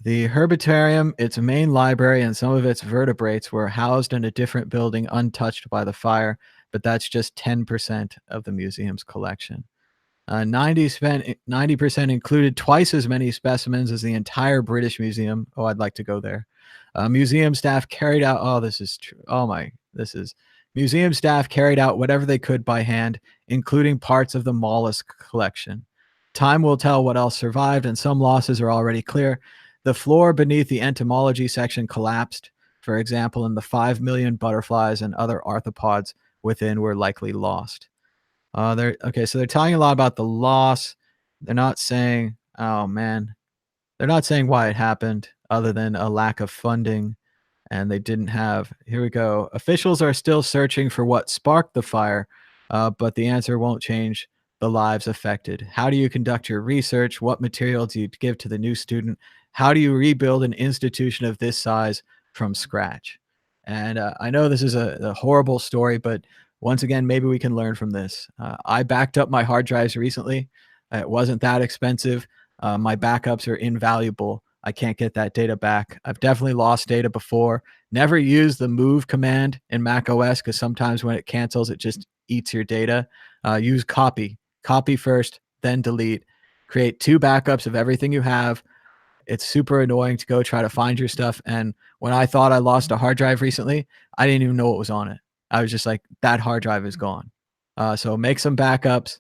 The Herbarium, its main library, and some of its vertebrates were housed in a different building untouched by the fire, but that's just 10% of the museum's collection. 90% included twice as many specimens as the entire British Museum. Oh, I'd like to go there. Museum staff carried out, oh, this is true. Oh my, this is, museum staff carried out whatever they could by hand, including parts of the mollusk collection. Time will tell what else survived, and some losses are already clear. The floor beneath the entomology section collapsed, for example, and the 5 million butterflies and other arthropods within were likely lost. Okay, so they're talking a lot about the loss. They're not saying, oh man, they're not saying why it happened other than a lack of funding. And they didn't have, here we go. Officials are still searching for what sparked the fire, but the answer won't change the lives affected. How do you conduct your research? What material do you give to the new student? How do you rebuild an institution of this size from scratch? And I know this is a horrible story, but once again, maybe we can learn from this. I backed up my hard drives recently. It wasn't that expensive. My backups are invaluable. I can't get that data back. I've definitely lost data before. Never use the move command in Mac OS because sometimes when it cancels, it just eats your data. Use copy. Copy first, then delete. Create 2 backups of everything you have. It's super annoying to go try to find your stuff. And when I thought I lost a hard drive recently, I didn't even know what was on it. I was just like, that hard drive is gone. So make some backups,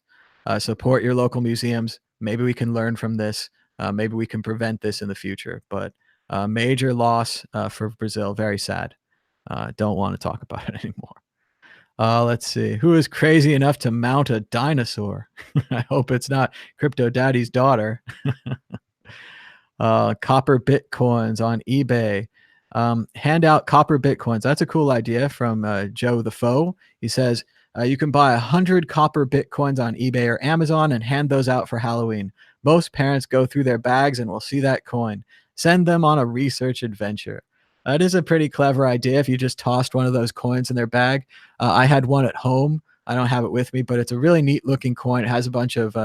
support your local museums. Maybe we can learn from this. Maybe we can prevent this in the future. But major loss for Brazil. Very sad. Don't want to talk about it anymore. Let's see. Who is crazy enough to mount a dinosaur? I hope it's not Crypto Daddy's daughter. Copper Bitcoins on eBay. Hand out copper Bitcoins. That's a cool idea from Joe the Foe. He says, you can buy 100 copper Bitcoins on eBay or Amazon and hand those out for Halloween. Most parents go through their bags and will see that coin. Send them on a research adventure. That is a pretty clever idea if you just tossed one of those coins in their bag. I had one at home. I don't have it with me, but it's a really neat looking coin. It has a bunch of,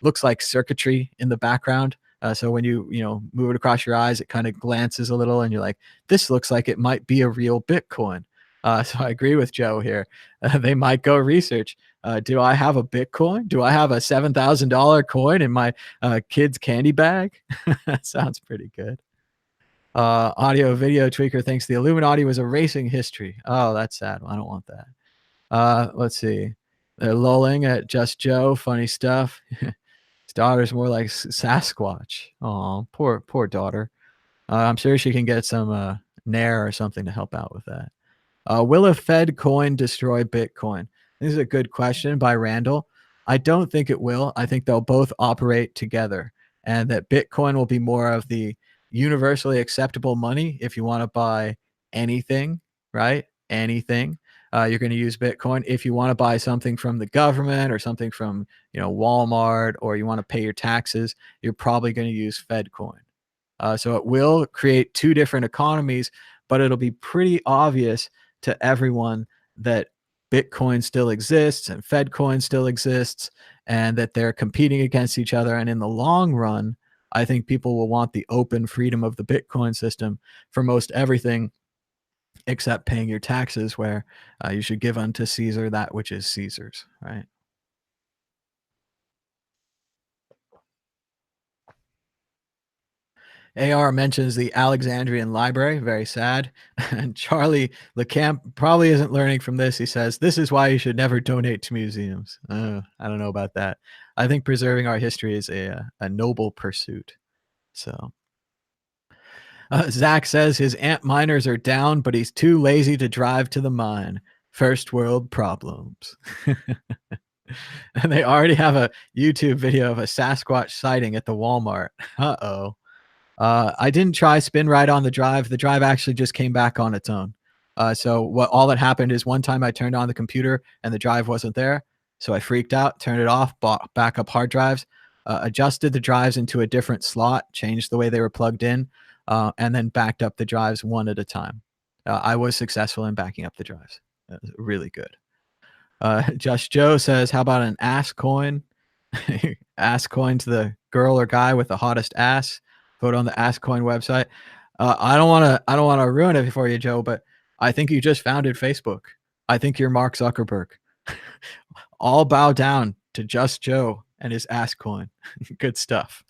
looks like circuitry in the background. So when you move it across your eyes, it kind of glances a little and you're like, this looks like it might be a real Bitcoin. So I agree with Joe here. They might go research. Do I have a Bitcoin? Do I have a $7,000 coin in my kid's candy bag? That sounds pretty good. Audio video tweaker thinks the Illuminati was erasing history. Oh, that's sad. I don't want that. Let's see. They're lolling at Just Joe. Funny stuff. His daughter's more like Sasquatch. Oh, poor daughter. I'm sure she can get some Nair or something to help out with that. Will a Fed coin destroy Bitcoin? This is a good question by Randall. I don't think it will. I think they'll both operate together, and that Bitcoin will be more of the universally acceptable money if you want to buy anything, right? Anything. You're going to use Bitcoin. If you want to buy something from the government or something from Walmart, or you want to pay your taxes, you're probably going to use Fed coin. So it will create two different economies, but it'll be pretty obvious to everyone that Bitcoin still exists and Fed coin still exists, and that they're competing against each other. And in the long run, I think people will want the open freedom of the Bitcoin system for most everything except paying your taxes, where you should give unto Caesar that which is Caesar's, right? AR mentions the Alexandrian Library, very sad. And Charlie LeCamp probably isn't learning from this. He says, "This is why you should never donate to museums." I don't know about that. I think preserving our history is a noble pursuit. So, Zach says his ant miners are down, but he's too lazy to drive to the mine. First world problems. And they already have a YouTube video of a Sasquatch sighting at the Walmart. Uh-oh. I didn't try spin right on the drive. The drive actually just came back on its own. So all that happened is one time I turned on the computer and the drive wasn't there. So I freaked out, turned it off, bought backup hard drives, adjusted the drives into a different slot, changed the way they were plugged in, and then backed up the drives one at a time. I was successful in backing up the drives. Really good. Just Joe says, "How about an ass coin?" Ass coin to the girl or guy with the hottest ass. Vote on the Ask Coin website. I don't want to ruin it for you, Joe, but I think you just founded Facebook. I think you're Mark Zuckerberg. All bow down to Just Joe and his Ask Coin. Good stuff.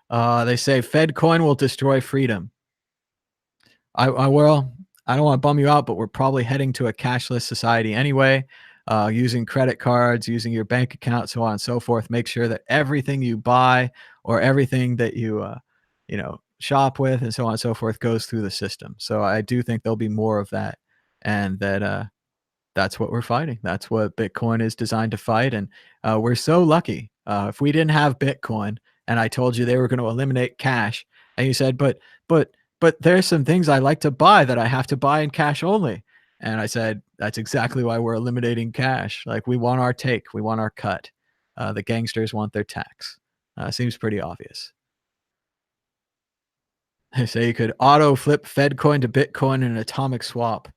They say Fed coin will destroy freedom. Well, I don't want to bum you out, but we're probably heading to a cashless society anyway. Using credit cards, using your bank account, so on and so forth. Make sure that everything you buy or everything that you shop with and so on and so forth goes through the system. So I do think there'll be more of that, and that's what we're fighting. That's what Bitcoin is designed to fight, and we're so lucky. If we didn't have Bitcoin, and I told you they were going to eliminate cash, and you said, but there's some things I like to buy that I have to buy in cash only. And I said, that's exactly why we're eliminating cash. Like, we want our take, we want our cut. The gangsters want their tax. Seems pretty obvious. They say you could auto flip Fed coin to Bitcoin in an atomic swap.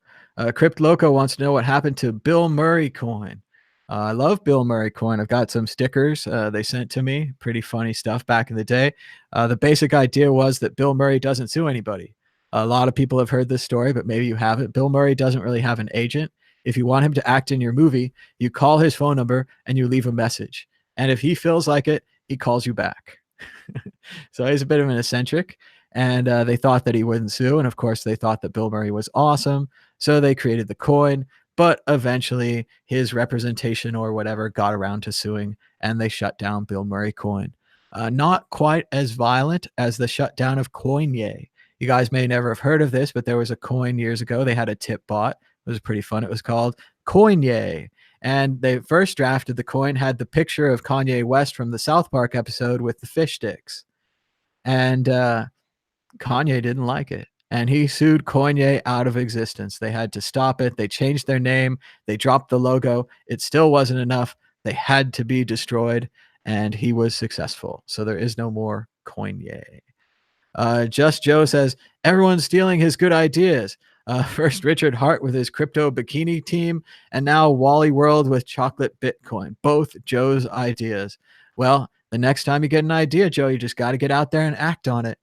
Crypt Loco wants to know what happened to Bill Murray coin. I love Bill Murray coin. I've got some stickers they sent to me. Pretty funny stuff back in the day. The basic idea was that Bill Murray doesn't sue anybody. A lot of people have heard this story, but maybe you haven't. Bill Murray doesn't really have an agent. If you want him to act in your movie, you call his phone number and you leave a message. And if he feels like it, he calls you back. So he's a bit of an eccentric. And they thought that he wouldn't sue. And of course, they thought that Bill Murray was awesome. So they created the coin. But eventually, his representation or whatever got around to suing, and they shut down Bill Murray coin. Not quite as violent as the shutdown of Coinye. You guys may never have heard of this, but there was a coin years ago. They had a tip bot. It was pretty fun. It was called Coinye. And they first drafted the coin, had the picture of Kanye West from the South Park episode with the fish sticks. And Kanye didn't like it, and he sued Kanye out of existence. They had to stop it. They changed their name. They dropped the logo. It still wasn't enough. They had to be destroyed, and he was successful. So there is no more Kanye. Just Joe says, everyone's stealing his good ideas. First Richard Hart with his crypto bikini team, and now Wally World with chocolate Bitcoin. Both Joe's ideas. Well, the next time you get an idea, Joe, you just got to get out there and act on it.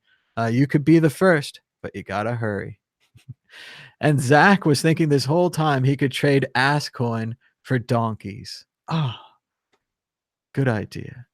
You could be the first, but you got to hurry. And Zach was thinking this whole time he could trade ass coin for donkeys. Ah, good idea.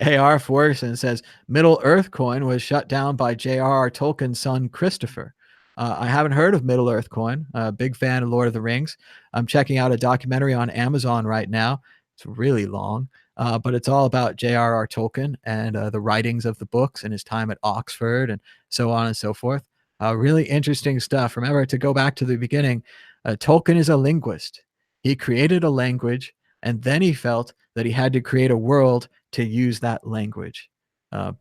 AR Forson says Middle Earth coin was shut down by J.R.R. Tolkien's son Christopher. I haven't heard of Middle Earth coin. Big fan of Lord of the Rings. I'm checking out a documentary on Amazon right now. It's really long, but it's all about J.R.R. Tolkien and the writings of the books and his time at Oxford and so on and so forth. Really interesting stuff. Remember, to go back to the beginning, Tolkien is a linguist. He created a language, and then he felt that he had to create a world to use that language.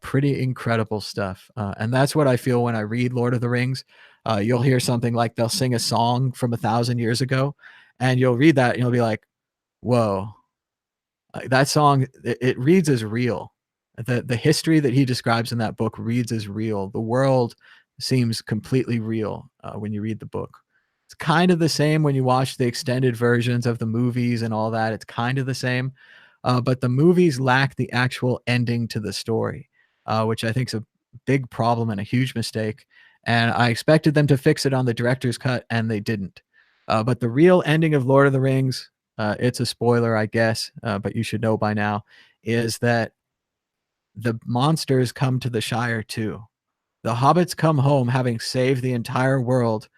Pretty incredible stuff. And that's what I feel when I read Lord of the Rings. You'll hear something like they'll sing a song from 1,000 years ago, and you'll read that and you'll be like, whoa, that song, it reads as real. The history that he describes in that book reads as real. The world seems completely real when you read the book. It's kind of the same when you watch the extended versions of the movies and all that. It's kind of the same, but the movies lack the actual ending to the story, which I think is a big problem and a huge mistake. And I expected them to fix it on the director's cut, and they didn't. But the real ending of Lord of the Rings, it's a spoiler, I guess, but you should know by now, is that the monsters come to the Shire too. The hobbits come home having saved the entire world,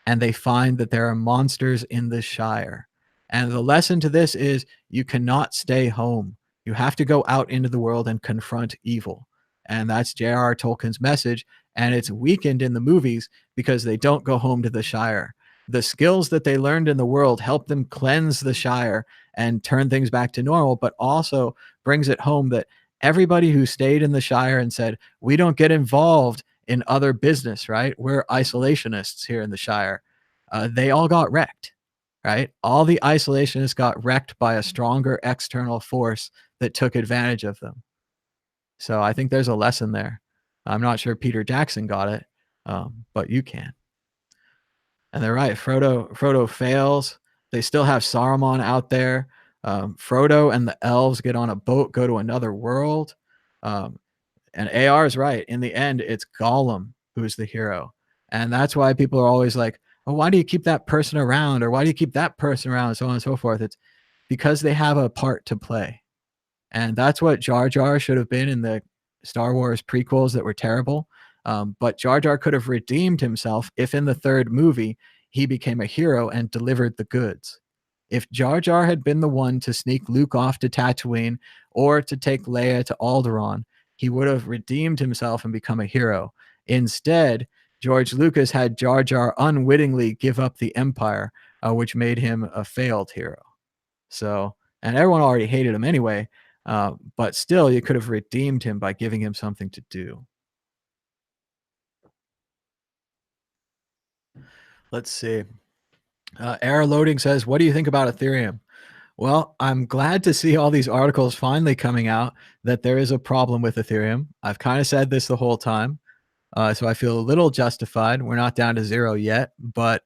and they find that there are monsters in the Shire. And the lesson to this is you cannot stay home. You have to go out into the world and confront evil. And that's J.R.R. Tolkien's message. And it's weakened in the movies because they don't go home to the Shire. The skills that they learned in the world help them cleanse the Shire and turn things back to normal, but also brings it home that everybody who stayed in the Shire and said, we don't get involved in other business, right? We're isolationists here in the Shire. They all got wrecked, right? All the isolationists got wrecked by a stronger external force that took advantage of them. So I think there's a lesson there. I'm not sure Peter Jackson got it, but you can. And they're right. Frodo fails. They still have Saruman out there. Frodo and the elves get on a boat, go to another world. And AR is right. In the end, it's Gollum who's the hero. And that's why people are always like, oh, why do you keep that person around? Or why do you keep that person around? And so on and so forth. It's because they have a part to play. And that's what Jar Jar should have been in the Star Wars prequels that were terrible. But Jar Jar could have redeemed himself if in the third movie he became a hero and delivered the goods. If Jar Jar had been the one to sneak Luke off to Tatooine or to take Leia to Alderaan, he would have redeemed himself and become a hero. Instead, George Lucas had Jar Jar unwittingly give up the Empire, which made him a failed hero. So, and everyone already hated him anyway, but still, you could have redeemed him by giving him something to do. Let's see. Error Loading says, what do you think about Ethereum? Well, I'm glad to see all these articles finally coming out that there is a problem with Ethereum. I've kind of said this the whole time. So I feel a little justified. We're not down to zero yet, but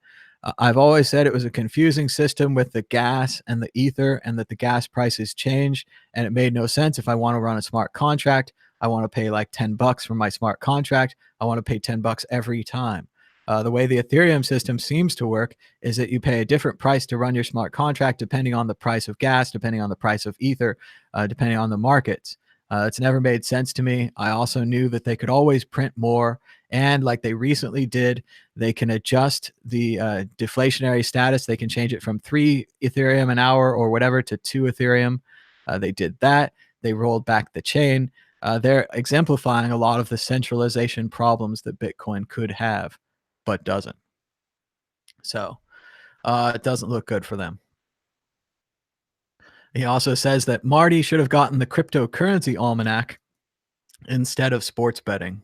I've always said it was a confusing system with the gas and the ether, and that the gas prices change, and it made no sense. If I want to run a smart contract, I want to pay like $10 for my smart contract. I want to pay $10 every time. The way the Ethereum system seems to work is that you pay a different price to run your smart contract depending on the price of gas, depending on the price of ether, depending on the markets. It's never made sense to me. I also knew that they could always print more. And like they recently did, they can adjust the deflationary status. They can change it from 3 Ethereum an hour or whatever to 2 Ethereum. They did that. They rolled back the chain. They're exemplifying a lot of the centralization problems that Bitcoin could have, but doesn't. So it doesn't look good for them. He also says that Marty should have gotten the cryptocurrency almanac instead of sports betting.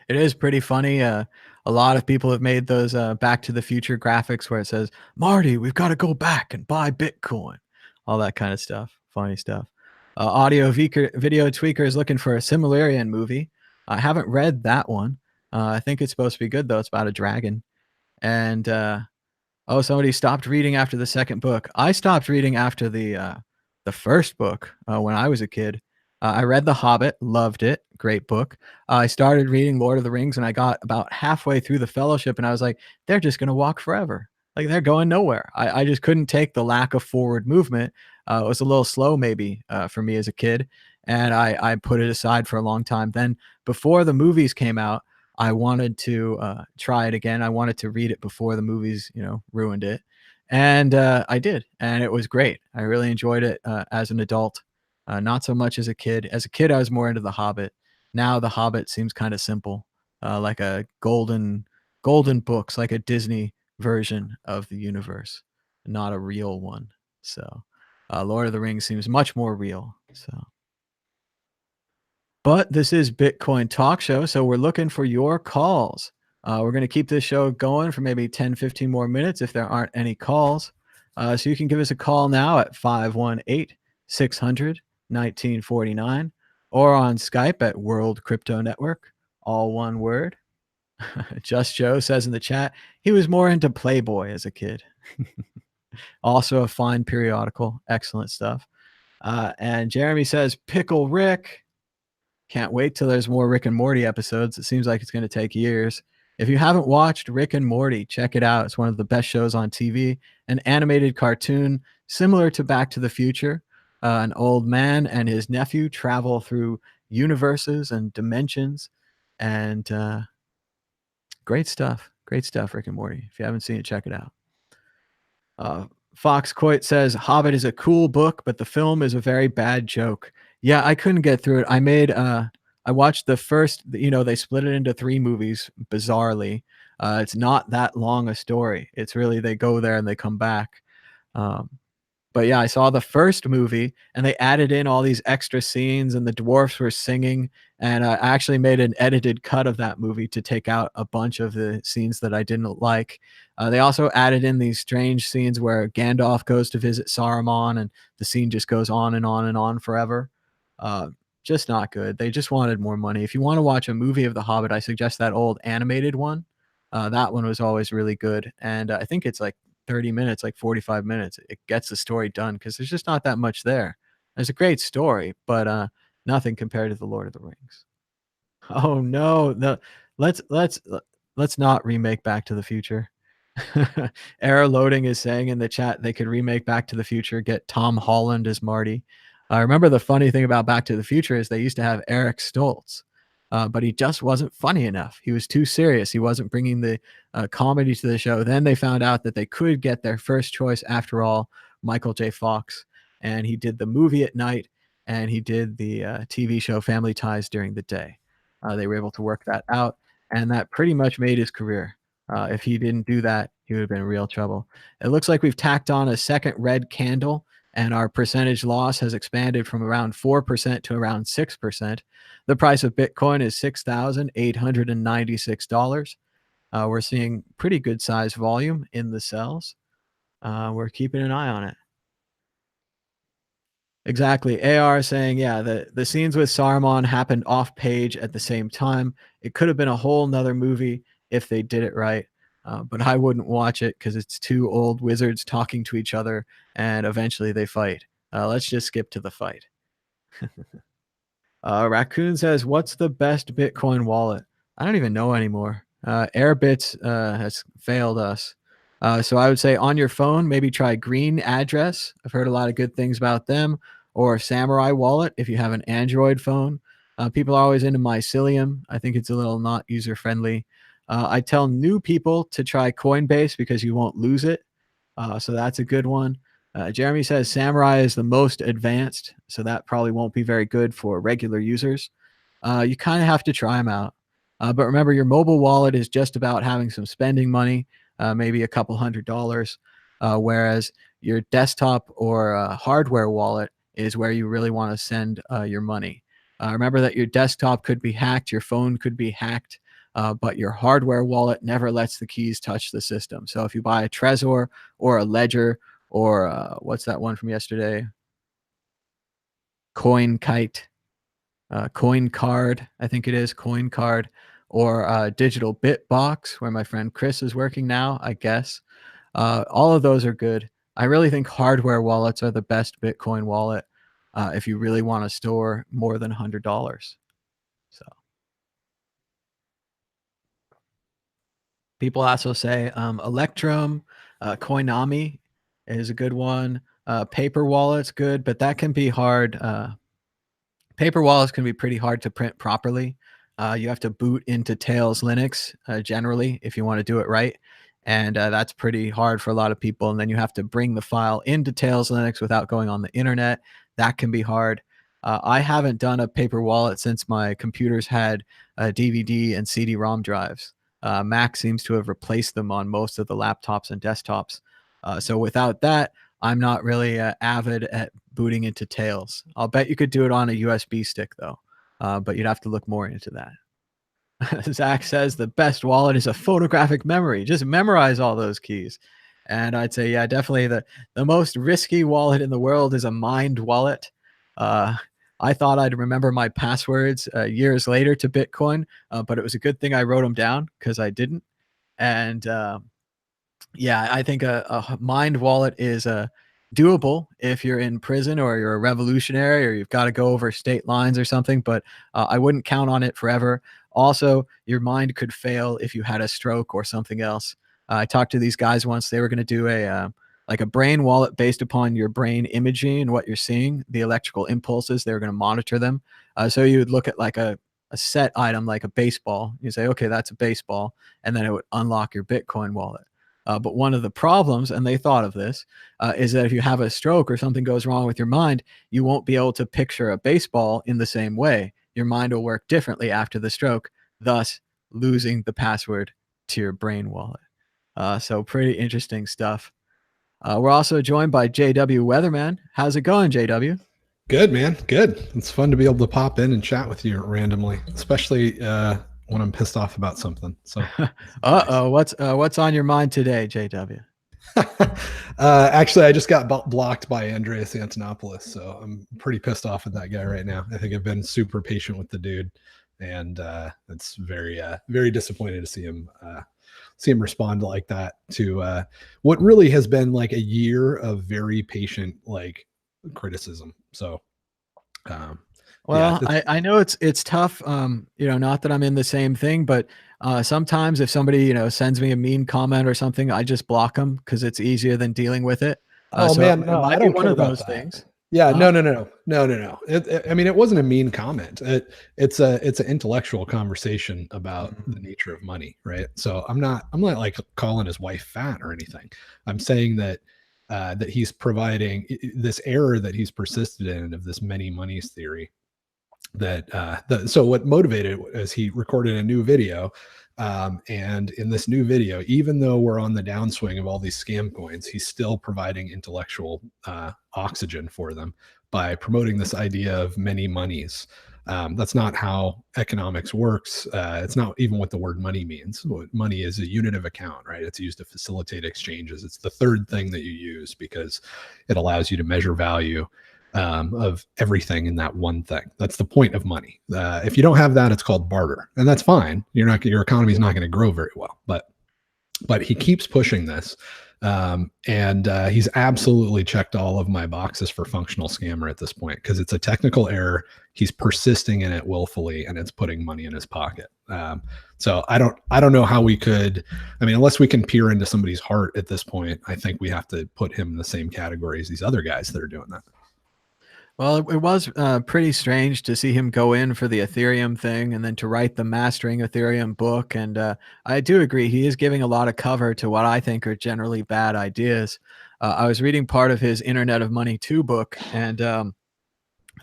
It is pretty funny. A lot of people have made those Back to the Future graphics where it says, Marty, we've got to go back and buy Bitcoin. All that kind of stuff. Funny stuff. Video Tweaker is looking for a Similarian movie. I haven't read that one. I think it's supposed to be good, though. It's about a dragon. And oh, somebody stopped reading after the second book. I stopped reading after the first book when I was a kid. I read The Hobbit, loved it, great book. I started reading Lord of the Rings, and I got about halfway through the Fellowship, and I was like, they're just going to walk forever. like they're going nowhere. I just couldn't take the lack of forward movement. It was a little slow maybe for me as a kid, and I put it aside for a long time. Then before the movies came out, I wanted to try it again. I wanted to read it before the movies, ruined it, and I did, and it was great. I really enjoyed it as an adult, not so much as a kid. As a kid, I was more into The Hobbit. Now The Hobbit seems kind of simple, like a golden books, like a Disney version of the universe, not a real one. So, Lord of the Rings seems much more real. So, but this is Bitcoin Talk Show, so we're looking for your calls. We're going to keep this show going for maybe 10, 15 more minutes if there aren't any calls. So you can give us a call now at 518-600-1949 or on Skype at World Crypto Network, all one word. Just Joe says in the chat, he was more into Playboy as a kid. Also a fine periodical. Excellent stuff. And Jeremy says, Pickle Rick. Can't wait till there's more Rick and Morty episodes. It seems like it's going to take years. If you haven't watched Rick and Morty, check it out. It's one of the best shows on TV. An animated cartoon similar to Back to the Future. An old man and his nephew travel through universes and dimensions. And great stuff. Great stuff, Rick and Morty. If you haven't seen it, check it out. Fox Coit says Hobbit is a cool book, but the film is a very bad joke. Yeah, I couldn't get through it. I watched the first, they split it into 3 movies, bizarrely. It's not that long a story. It's really they go there and they come back. Um, but yeah, I saw the first movie and they added in all these extra scenes and the dwarfs were singing. And I actually made an edited cut of that movie to take out a bunch of the scenes that I didn't like. They also added in these strange scenes where Gandalf goes to visit Saruman and the scene just goes on and on and on forever. Uh, just not good. They just wanted more money. If you want to watch a movie of The Hobbit, I suggest that old animated one. That one was always really good. And I think it's like 30 minutes, like 45 minutes. It gets the story done because there's just not that much there. There's a great story, but nothing compared to The Lord of the Rings. Oh no, let's not remake Back to the Future. Error Loading is saying in the chat they could remake Back to the Future, get Tom Holland as Marty. I remember the funny thing about Back to the Future is they used to have Eric Stoltz, but he just wasn't funny enough. He was too serious. He wasn't bringing the comedy to the show. Then they found out that they could get their first choice after all, Michael J. Fox, and he did the movie at night, and he did the TV show Family Ties during the day. They were able to work that out, and that pretty much made his career. If he didn't do that, he would have been in real trouble. It looks like we've tacked on a second red candle, and our percentage loss has expanded from around 4% to around 6%. The price of Bitcoin is $6,896. We're seeing pretty good size volume in the sells. We're keeping an eye on it. Exactly. AR saying, yeah, the scenes with Saruman happened off page at the same time. It could have been a whole nother movie if they did it right. But I wouldn't watch it because it's 2 old wizards talking to each other and eventually they fight. Let's just skip to the fight. Raccoon says, what's the best Bitcoin wallet? I don't even know anymore. Airbits has failed us. So I would say on your phone, maybe try Green Address. I've heard a lot of good things about them. Or Samurai Wallet if you have an Android phone. People are always into Mycelium. I think it's a little not user friendly. I tell new people to try Coinbase because you won't lose it. So that's a good one. Jeremy says Samurai is the most advanced, so that probably won't be very good for regular users. You kind of have to try them out. But remember, your mobile wallet is just about having some spending money, maybe a couple $100, whereas your desktop or hardware wallet is where you really want to send your money. Remember that your desktop could be hacked, your phone could be hacked, but your hardware wallet never lets the keys touch the system. So if you buy a Trezor or a Ledger or what's that one from yesterday? CoinKite, Coin Card, I think it is, Coin Card, or Digital Bitbox, where my friend Chris is working now, I guess. All of those are good. I really think hardware wallets are the best Bitcoin wallet if you really want to store more than $100. So people also say Electrum, Coinami is a good one. Paper Wallet's good, but that can be hard. Paper wallets can be pretty hard to print properly. You have to boot into Tails Linux generally if you want to do it right. And that's pretty hard for a lot of people. And then you have to bring the file into Tails Linux without going on the internet. That can be hard. I haven't done a paper wallet since my computers had DVD and CD-ROM drives. Mac seems to have replaced them on most of the laptops and desktops. So without that, I'm not really avid at booting into Tails. I'll bet you could do it on a USB stick though, but you'd have to look more into that. Zach says the best wallet is a photographic memory. Just memorize all those keys. And I'd say, yeah, definitely the most risky wallet in the world is a Mind wallet. I thought I'd remember my passwords years later to Bitcoin, but it was a good thing I wrote them down because I didn't. And yeah, I think a Mind wallet is doable if you're in prison or you're a revolutionary or you've got to go over state lines or something, but I wouldn't count on it forever. Also, your mind could fail if you had a stroke or something else. I talked to these guys once. They were going to do a like a brain wallet based upon your brain imaging and what you're seeing, the electrical impulses. They were going to monitor them. So you would look at like a set item like a baseball. You say, okay, that's a baseball, and then it would unlock your Bitcoin wallet. But one of the problems, and they thought of this, is that if you have a stroke or something goes wrong with your mind, you won't be able to picture a baseball in the same way. Your mind will work differently after the stroke, thus losing the password to your brain wallet. So pretty interesting stuff. We're also joined by JW Weatherman. How's it going, JW? Good, man. Good. It's fun to be able to pop in and chat with you randomly, especially when I'm pissed off about something. So, uh-oh, what's on your mind today, JW? Actually, I just got blocked by Andreas Antonopoulos, so I'm pretty pissed off at that guy right now. I think I've been super patient with the dude, and it's very disappointing to see him respond like that to what really has been like a year of very patient like criticism. So Well, yeah, I know it's tough. Not that I'm in the same thing, but sometimes if somebody sends me a mean comment or something, I just block them because it's easier than dealing with it. oh So man, it no, I might be don't one care of about those that. things. Yeah, Huh? no. I mean, it wasn't a mean comment. It's an intellectual conversation about the nature of money, right? So I'm not like calling his wife fat or anything. I'm saying that that he's providing this error that he's persisted in of this many monies theory. So what motivated is he recorded a new video, and in this new video, even though we're on the downswing of all these scam coins, he's still providing intellectual oxygen for them by promoting this idea of many monies. That's not how economics works. It's not even what the word money means. Money is a unit of account, right? It's used to facilitate exchanges. It's the third thing that you use because it allows you to measure value of everything in that one thing. That's the point of money. If you don't have that, it's called barter, and that's fine. Your economy is not going to grow very well, but he keeps pushing this, and he's absolutely checked all of my boxes for functional scammer at this point because it's a technical error. He's persisting in it willfully, and it's putting money in his pocket. So I don't know how we could. I mean, unless we can peer into somebody's heart at this point, I think we have to put him in the same category as these other guys that are doing that. Well, it was pretty strange to see him go in for the Ethereum thing and then to write the Mastering Ethereum book. And I do agree, he is giving a lot of cover to what I think are generally bad ideas. I was reading part of his Internet of Money 2 book, and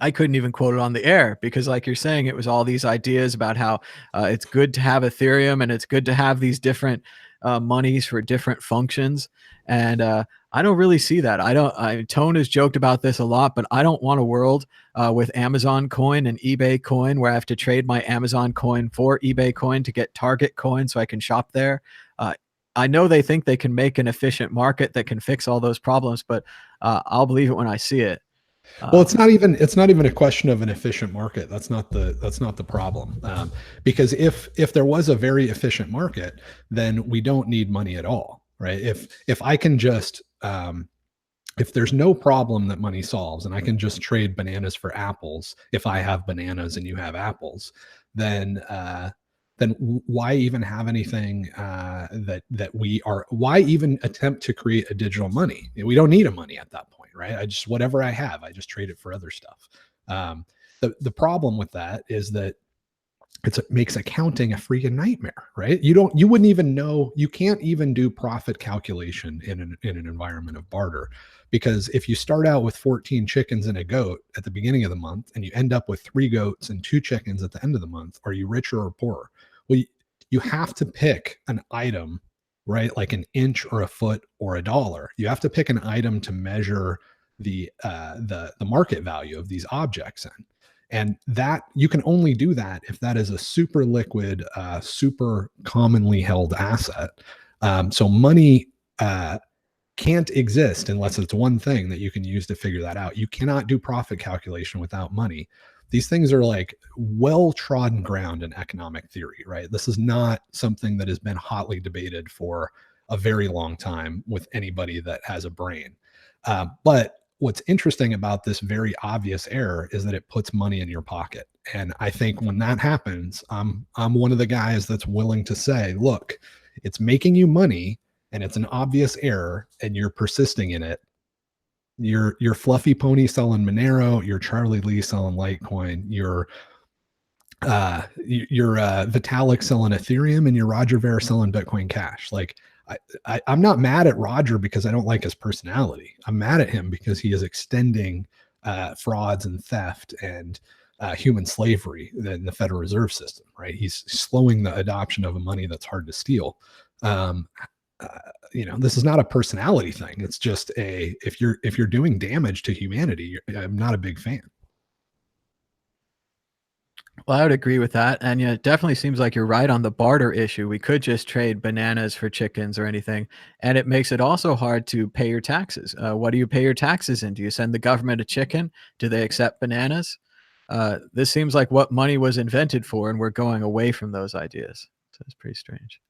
I couldn't even quote it on the air because, like you're saying, it was all these ideas about how it's good to have Ethereum and it's good to have these different monies for different functions. And I don't really see that. Tone has joked about this a lot, but I don't want a world with Amazon coin and eBay coin where I have to trade my Amazon coin for eBay coin to get Target coin so I can shop there. I know they think they can make an efficient market that can fix all those problems, but I'll believe it when I see it. Well, it's not even a question of an efficient market. That's not the problem. Because if there was a very efficient market, then we don't need money at all, right? If I can just if there's no problem that money solves, and I can just trade bananas for apples, if I have bananas and you have apples, then then why even have anything that we are? Why even attempt to create a digital money? We don't need a money at that point, right? I just, whatever I have, I just trade it for other stuff. The problem with that is that it makes accounting a freaking nightmare, right? You wouldn't even know, you can't even do profit calculation in an environment of barter, because if you start out with 14 chickens and a goat at the beginning of the month and you end up with 3 goats and 2 chickens at the end of the month, are you richer or poorer? Well, you have to pick an item, right? Like an inch or a foot or a dollar. You have to pick an item to measure the market value of these objects in. And that you can only do that if that is a super liquid, super commonly held asset. So money can't exist unless it's one thing that you can use to figure that out. You cannot do profit calculation without money. These things are like well trodden ground in economic theory, right? This is not something that has been hotly debated for a very long time with anybody that has a brain. But what's interesting about this very obvious error is that it puts money in your pocket. And I think when that happens, I'm one of the guys that's willing to say, look, it's making you money and it's an obvious error and you're persisting in it. You're Fluffy Pony selling Monero, you're Charlie Lee selling Litecoin, you're Vitalik selling Ethereum, and you're Roger Ver selling Bitcoin Cash. Like, I'm not mad at Roger because I don't like his personality. I'm mad at him because he is extending frauds and theft and human slavery in the Federal Reserve System, right? He's slowing the adoption of a money that's hard to steal. This is not a personality thing. It's just if you're doing damage to humanity, I'm not a big fan. Well, I would agree with that. And yeah, it definitely seems like you're right on the barter issue. We could just trade bananas for chickens or anything. And it makes it also hard to pay your taxes. What do you pay your taxes in? Do you send the government a chicken? Do they accept bananas? This seems like what money was invented for, and we're going away from those ideas. So it's pretty strange.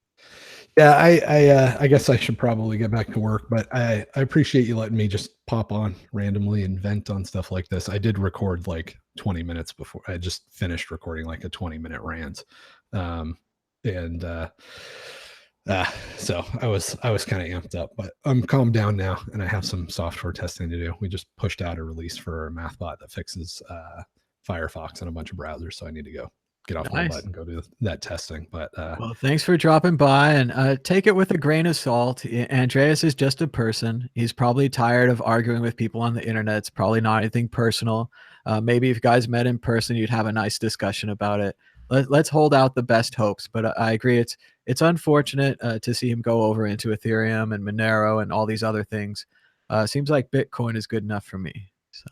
Yeah, I guess I should probably get back to work, but I appreciate you letting me just pop on randomly and vent on stuff like this. I did record like 20 minutes before. I just finished recording like a 20-minute rant. So I was kind of amped up, but I'm calmed down now and I have some software testing to do. We just pushed out a release for a MathBot that fixes Firefox and a bunch of browsers. So I need to go get off my butt and go do that testing. But well, thanks for dropping by, and take it with a grain of salt. Andreas is just a person. He's probably tired of arguing with people on the internet. It's probably not anything personal. Maybe if you guys met in person, you'd have a nice discussion about it. Let's hold out the best hopes. But I agree, it's unfortunate to see him go over into Ethereum and Monero and all these other things. Seems like Bitcoin is good enough for me. So.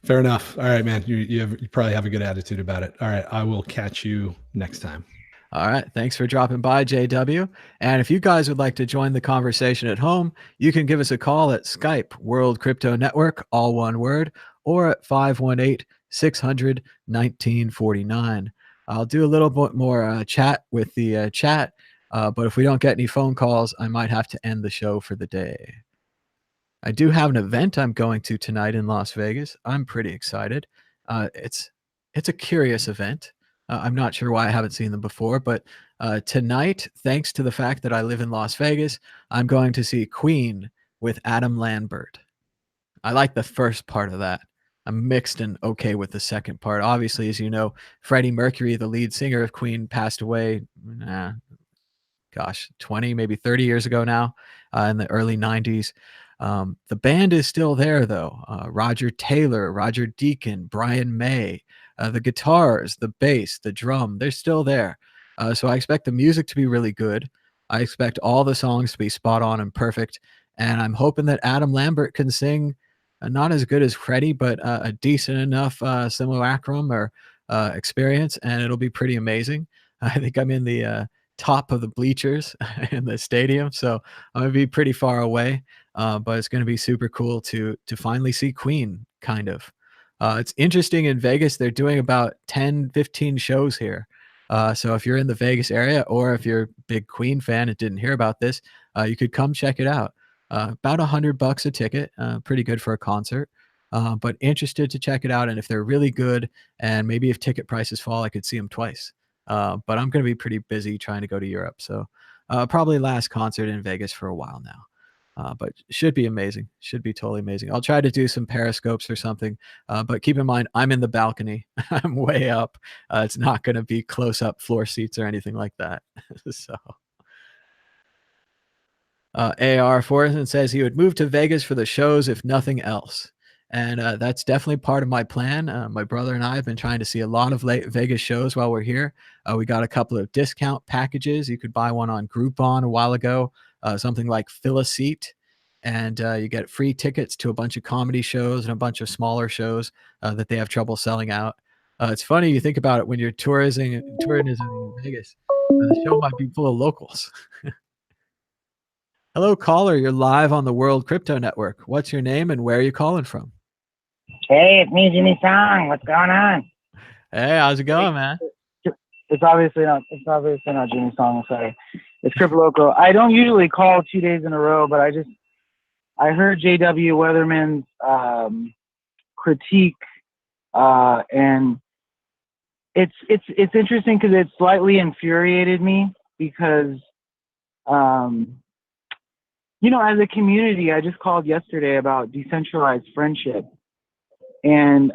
Fair enough. All right, man. You probably have a good attitude about it. All right. I will catch you next time. All right. Thanks for dropping by, JW. And if you guys would like to join the conversation at home, you can give us a call at SKYPE WorldCryptoNetwork, all one word, or at 518-600-1949. I'll do a little bit more chat with the chat, but if we don't get any phone calls, I might have to end the show for the day. I do have an event I'm going to tonight in Las Vegas. I'm pretty excited. It's a curious event. I'm not sure why I haven't seen them before, but tonight, thanks to the fact that I live in Las Vegas, I'm going to see Queen with Adam Lambert. I like the first part of that. I'm mixed and okay with the second part. Obviously, as you know, Freddie Mercury, the lead singer of Queen, passed away, 20, maybe 30 years ago now, in the early 90s. The band is still there, though. Roger Taylor, Roger Deacon, Brian May, the guitars, the bass, the drum, they're still there. So I expect the music to be really good. I expect all the songs to be spot on and perfect. And I'm hoping that Adam Lambert can sing not as good as Freddie, but a decent enough simulacrum or experience, and it'll be pretty amazing. I think I'm in the top of the bleachers in the stadium, so I'm gonna be pretty far away. But it's going to be super cool to finally see Queen, kind of. It's interesting in Vegas. They're doing about 10, 15 shows here. So if you're in the Vegas area, or if you're a big Queen fan and didn't hear about this, you could come check it out. About $100 a ticket, pretty good for a concert. But interested to check it out. And if they're really good, and maybe if ticket prices fall, I could see them twice. but I'm going to be pretty busy trying to go to Europe. So probably last concert in Vegas for a while now. But should be amazing. Should be totally amazing. I'll try to do some periscopes or something. But keep in mind, I'm in the balcony. I'm way up. It's not going to be close up floor seats or anything like that. So. AR Fortson says he would move to Vegas for the shows if nothing else. And that's definitely part of my plan. My brother and I have been trying to see a lot of Vegas shows while we're here. We got a couple of discount packages. You could buy one on Groupon a while ago, something like Fill a Seat. And you get free tickets to a bunch of comedy shows and a bunch of smaller shows that they have trouble selling out. It's funny, you think about it, when you're tourism in Vegas, the show might be full of locals. Hello, caller. You're live on the World Crypto Network. What's your name and where are you calling from? Hey, it's me, Jimmy Song. What's going on? Hey, how's it going, man? It's obviously not Jimmy Song. I'm sorry. It's Crypto Loco. I don't usually call 2 days in a row, but I heard JW Weatherman's critique, and it's interesting because it slightly infuriated me because as a community, I just called yesterday about decentralized friendship. And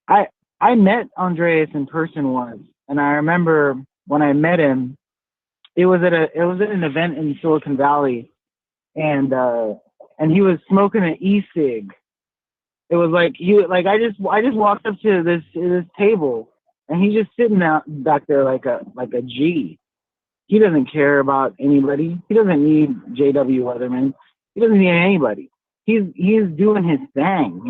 I met Andreas in person once, and I remember when I met him, it was at an event in Silicon Valley, and he was smoking an e-cig. It was like I just walked up to this table, and he's just sitting out back there like a G. He doesn't care about anybody. He doesn't need JW Weatherman. He doesn't need anybody. He's doing his thing,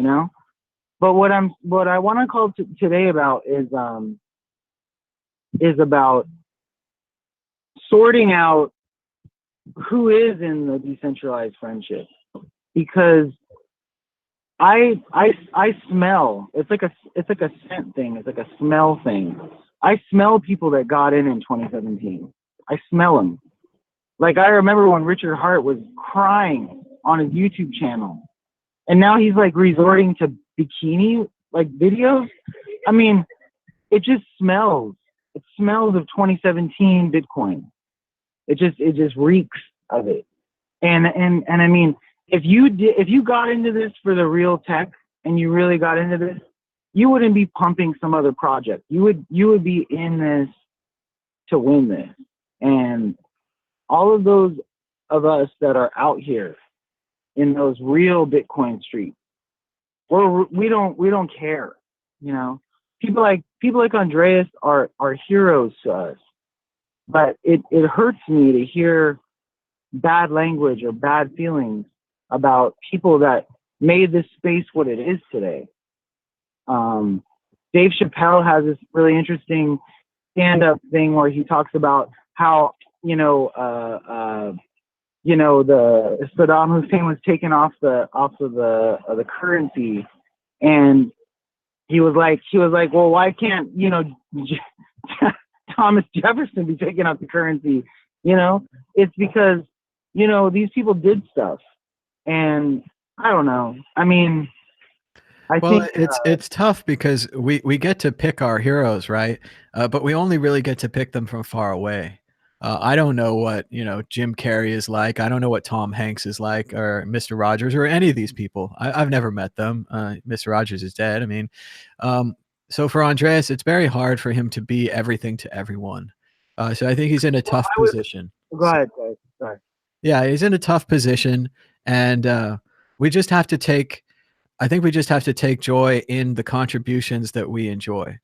But what I want to call today about is about sorting out who is in the decentralized friendship, because I smell. It's like a scent thing. It's like a smell thing. I smell people that got in 2017. I smell them. Like, I remember when Richard Hart was crying on his YouTube channel, and now he's like resorting to bikini like videos. I mean, it just smells. It smells of 2017 Bitcoin. It just reeks of it. And I mean, if you got into this for the real tech and you really got into this, you wouldn't be pumping some other project. You would be in this to win this. And all of those of us that are out here in those real Bitcoin streets, we don't care, People like Andreas are heroes to us, but it hurts me to hear bad language or bad feelings about people that made this space what it is today. Dave Chappelle has this really interesting stand-up thing where he talks about how the Saddam Hussein was taken off of the currency, and he was like, well, why can't Thomas Jefferson be taken off the currency? It's because these people did stuff, and I don't know. I mean, I think it's tough because we get to pick our heroes, right? But we only really get to pick them from far away. I don't know what Jim Carrey is like. I don't know what Tom Hanks is like, or Mr. Rogers, or any of these people. I've never met them. Mr. Rogers is dead. I mean, so for Andreas, it's very hard for him to be everything to everyone. So I think he's in a tough position. Go ahead, guys. Sorry. Yeah, he's in a tough position, and we just have to take. I think we just have to take joy in the contributions that we enjoy.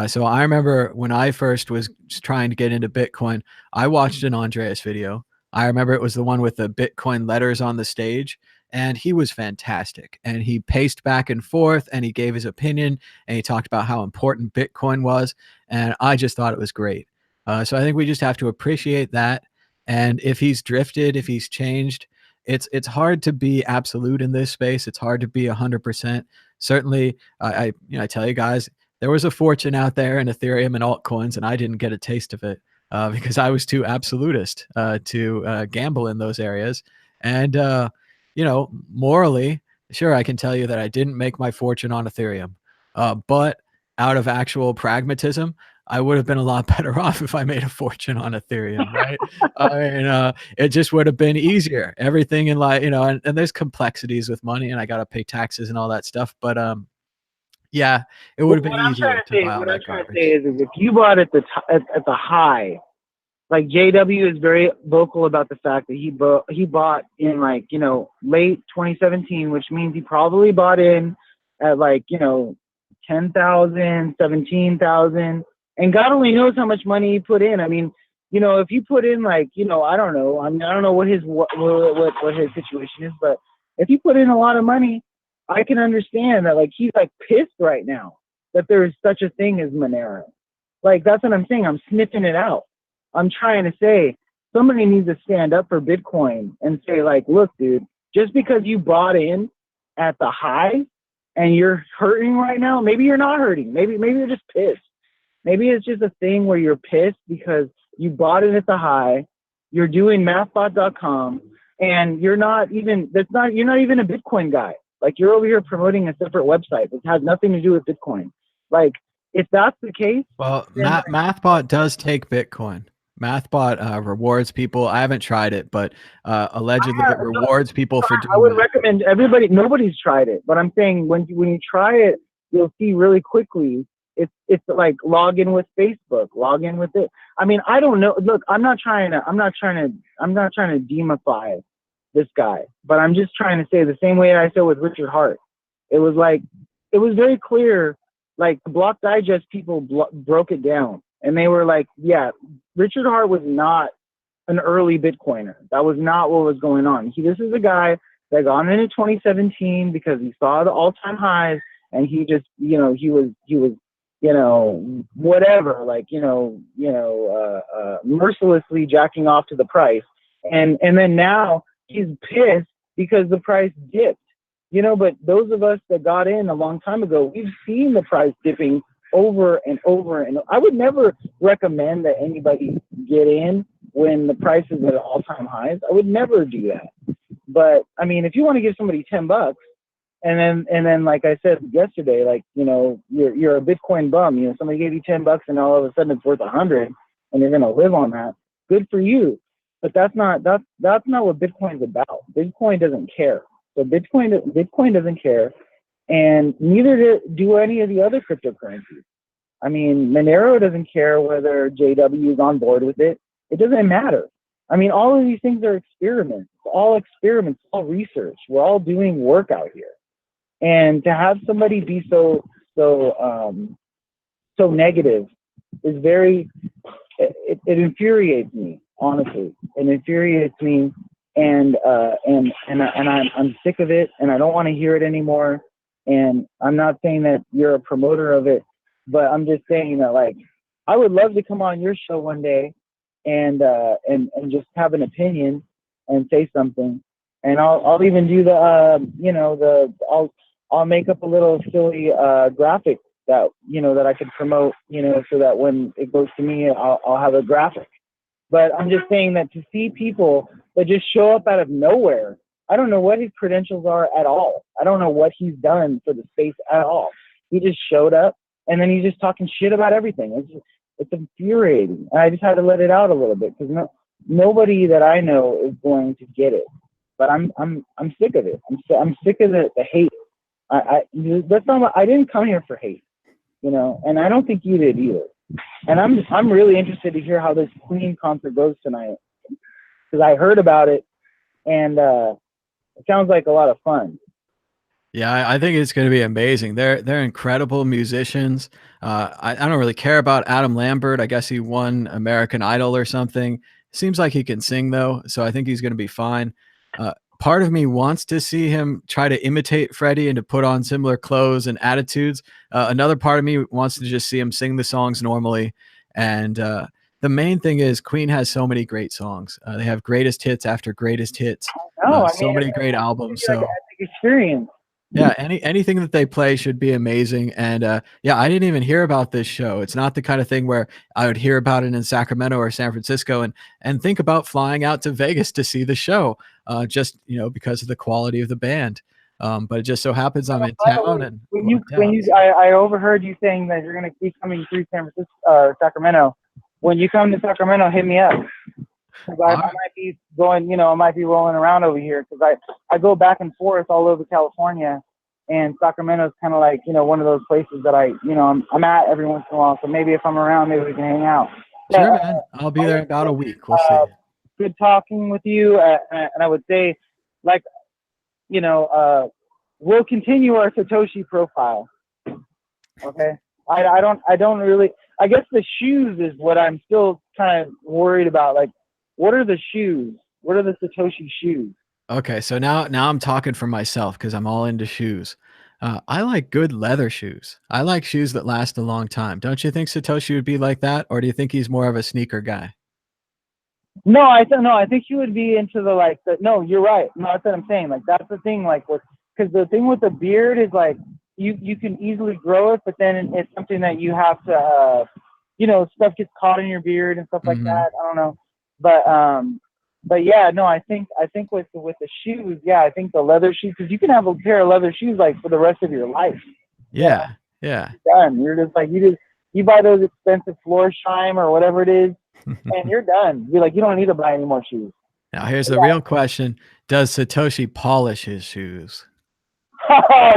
So I remember when I first was trying to get into Bitcoin, I watched an Andreas video. I remember it was the one with the Bitcoin letters on the stage, and he was fantastic. And he paced back and forth, and he gave his opinion, and he talked about how important Bitcoin was. And I just thought it was great. So I think we just have to appreciate that. And if he's drifted, if he's changed, it's hard to be absolute in this space. It's hard to be 100%. Certainly, I tell you guys, there was a fortune out there in Ethereum and altcoins, and I didn't get a taste of it because I was too absolutist to gamble in those areas. And morally, sure, I can tell you that I didn't make my fortune on Ethereum, but out of actual pragmatism, I would have been a lot better off if I made a fortune on Ethereum, right? I mean, it just would have been easier. Everything in life, and there's complexities with money, and I got to pay taxes and all that stuff. But yeah, it would have been easier to buy all that garbage. Is if you bought at the at the high, like JW is very vocal about the fact that he bought in like, late 2017, which means he probably bought in at like, 10,000, 17,000, and God only knows how much money he put in. I mean, if you put in like, I don't know. I mean, I don't know what his situation is, but if you put in a lot of money, I can understand that like he's like pissed right now that there is such a thing as Monero. Like that's what I'm saying. I'm sniffing it out. I'm trying to say somebody needs to stand up for Bitcoin and say like, look, dude, just because you bought in at the high and you're hurting right now, maybe you're not hurting. Maybe you're just pissed. Maybe it's just a thing where you're pissed because you bought it at the high. You're doing mathbot.com and you're not even a Bitcoin guy. Like you're over here promoting a separate website that has nothing to do with Bitcoin. Like if that's the case, well, Mathbot does take Bitcoin. Mathbot rewards people. I haven't tried it, but allegedly it rewards people for doing I would that. recommend everybody. Nobody's tried it, but I'm saying when you try it, you'll see really quickly. It's like log in with Facebook, log in with it. I mean, I don't know. Look, I'm not trying to demify this guy, but I'm just trying to say the same way I said with Richard Hart. It was very clear. Like the Block Digest people broke it down, and they were like, yeah, Richard Hart was not an early Bitcoiner. That was not what was going on. This is a guy that got into 2017 because he saw the all-time highs, and he just, he was, whatever, like, mercilessly jacking off to the price. And then now he's pissed because the price dipped, but those of us that got in a long time ago, we've seen the price dipping over and over. And I would never recommend that anybody get in when the price is at all-time highs. I would never do that. But I mean, if you want to give somebody $10 and then like I said yesterday, like, you're a Bitcoin bum, somebody gave you $10 and all of a sudden it's worth 100 and you're going to live on that. Good for you. But that's not what Bitcoin's about. Bitcoin doesn't care. So Bitcoin doesn't care, and neither do any of the other cryptocurrencies. I mean, Monero doesn't care whether JW is on board with it. It doesn't matter. I mean, all of these things are experiments. It's all experiments, all research. We're all doing work out here. And to have somebody be so negative is it infuriates me, honestly. It infuriates me. And I'm sick of it, and I don't want to hear it anymore. And I'm not saying that you're a promoter of it, but I'm just saying that, like, I would love to come on your show one day and just have an opinion and say something. And I'll even do I'll make up a little silly graphic that that I could promote, so that when it goes to me, I'll have a graphic. But I'm just saying that to see people that just show up out of nowhere, I don't know what his credentials are at all. I don't know what he's done for the space at all. He just showed up, and then he's just talking shit about everything. It's infuriating. And I just had to let it out a little bit because nobody that I know is going to get it. But I'm sick of it. I'm sick of the hate. I didn't come here for hate, and I don't think you did either. And I'm really interested to hear how this Queen concert goes tonight, because I heard about it, and it sounds like a lot of fun. Yeah, I think it's going to be amazing. They're incredible musicians. I don't really care about Adam Lambert. I guess he won American Idol or something. Seems like he can sing though, so I think he's going to be fine. Part of me wants to see him try to imitate Freddie and to put on similar clothes and attitudes. Another part of me wants to just see him sing the songs normally. And the main thing is Queen has so many great songs. They have greatest hits after greatest hits. So many great albums. So like experience. Yeah, anything that they play should be amazing. And yeah, I didn't even hear about this show. It's not the kind of thing where I would hear about it in Sacramento or San Francisco and think about flying out to Vegas to see the show, just because of the quality of the band. But it just so happens I'm in By the town way, and I overheard you saying that you're gonna be coming through San Francisco, Sacramento. When you come to Sacramento, hit me up. 'Cause I might be going, I might be rolling around over here because I go back and forth all over California, and Sacramento's kind of like, one of those places that I'm at every once in a while. So maybe if I'm around, maybe we can hang out. Sure, man. I'll be there in about a week. We'll see. Good talking with you, and I would say, like, we'll continue our Satoshi profile. Okay. I don't really, I guess the shoes is what I'm still kind of worried about. Like, what are the shoes? What are the Satoshi shoes? Okay, so now I'm talking for myself because I'm all into shoes. I like good leather shoes. I like shoes that last a long time. Don't you think Satoshi would be like that, or do you think he's more of a sneaker guy? No, I think you would be into no, you're right. No, that's what I'm saying. Like, that's the thing, like, because the thing with the beard is like, you can easily grow it, but then it's something that you have to, stuff gets caught in your beard and stuff like that. I don't know. But yeah, no, I think with the shoes, yeah, I think the leather shoes, because you can have a pair of leather shoes like for the rest of your life. Yeah. You're done. You're just like, you buy those expensive Florsheim or whatever it is, and you're done. You're like, you don't need to buy any more shoes. Now here's the real question: does Satoshi polish his shoes?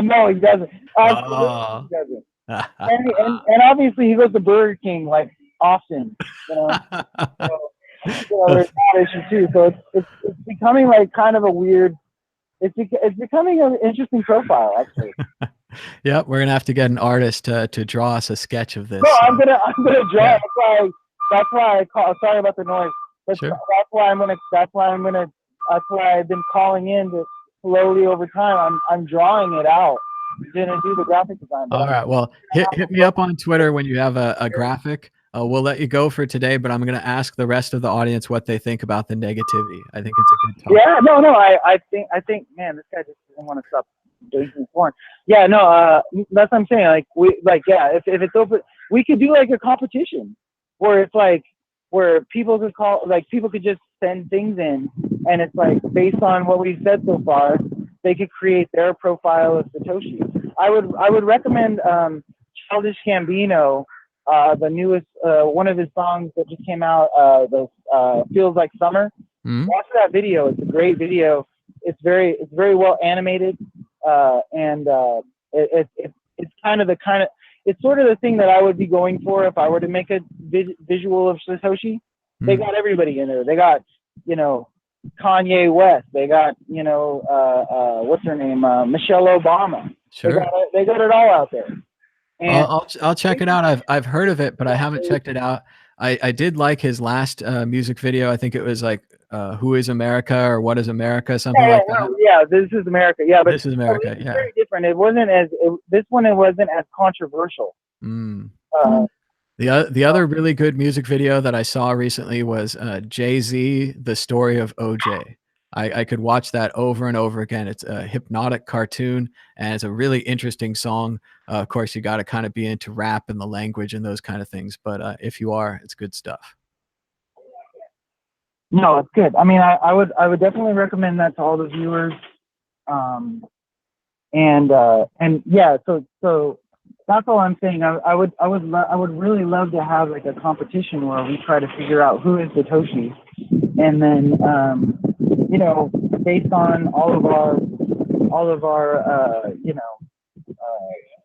No, he doesn't. Absolutely, he doesn't. And obviously, he goes to Burger King like often. There's that issue too. So it's becoming like kind of a weird. It's becoming an interesting profile, actually. Yep, we're gonna have to get an artist to draw us a sketch of this. No, I'm gonna draw. Yeah. That's why I call. Sorry about the noise. Sure. That's why I've been calling in to slowly over time. I'm drawing it out. Gonna do the graphic design. All right. Well, hit me up on Twitter when you have a graphic. We'll let you go for today, but I'm going to ask the rest of the audience what they think about the negativity. I think it's a good talk. Yeah, no. I think, man, this guy just doesn't want to stop doing porn. Yeah, no. That's what I'm saying. If it's open, we could do like a competition where it's like where people could just send things in, and it's like based on what we've said so far, they could create their profile of Satoshi. I would recommend Childish Gambino. The newest one of his songs that just came out, Feels Like Summer. Watch that video. It's a great video. It's very well animated, and it's it's sort of the thing that I would be going for if I were to make a visual of Satoshi. They got everybody in there. They got Kanye West. They got what's her name, Michelle Obama. Sure. They got it all out there. And I'll check it out. I've heard of it, but I haven't checked it out. I did like his last music video. I think it was like Who is America or What is America, something like that. Yeah, This is America. Yeah, but This is America. It's very different. It wasn't this one. It wasn't as controversial. The other really good music video that I saw recently was Jay-Z, The Story of OJ. I could watch that over and over again. It's a hypnotic cartoon, and it's a really interesting song. Of course, you got to kind of be into rap and the language and those kind of things. But if you are, it's good stuff. No, it's good. I mean, I would definitely recommend that to all the viewers. And yeah, so that's all I'm saying. I would really love to have like a competition where we try to figure out who is Satoshi, and then based on all of our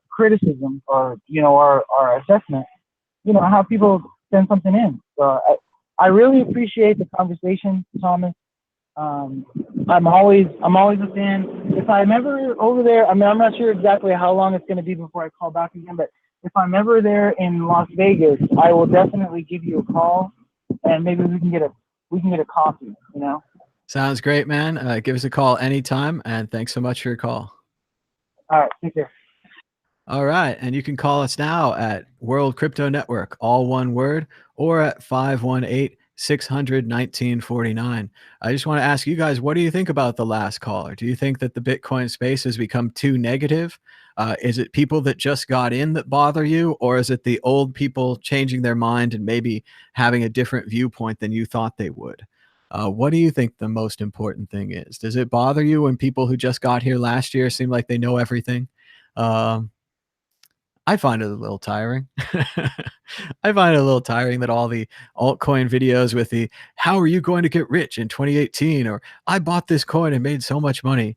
criticism or our assessment, how people send something in. So I really appreciate the conversation, Thomas. I'm always a fan. If I'm ever over there, I mean, I'm not sure exactly how long it's going to be before I call back again, but if I'm ever there in Las Vegas, I will definitely give you a call, and maybe we can get a coffee. Sounds great, man. Give us a call anytime, and thanks so much for your call. All right, take care. All right, and you can call us now at World Crypto Network, all one word, or at 518-600-1949. I just want to ask you guys, what do you think about the last caller? Do you think that the Bitcoin space has become too negative? Is it people that just got in that bother you, or is it the old people changing their mind and maybe having a different viewpoint than you thought they would? What do you think the most important thing is? Does it bother you when people who just got here last year seem like they know everything? Um, I find it a little tiring. I find it a little tiring that all the altcoin videos with the "How are you going to get rich in 2018?" or "I bought this coin and made so much money."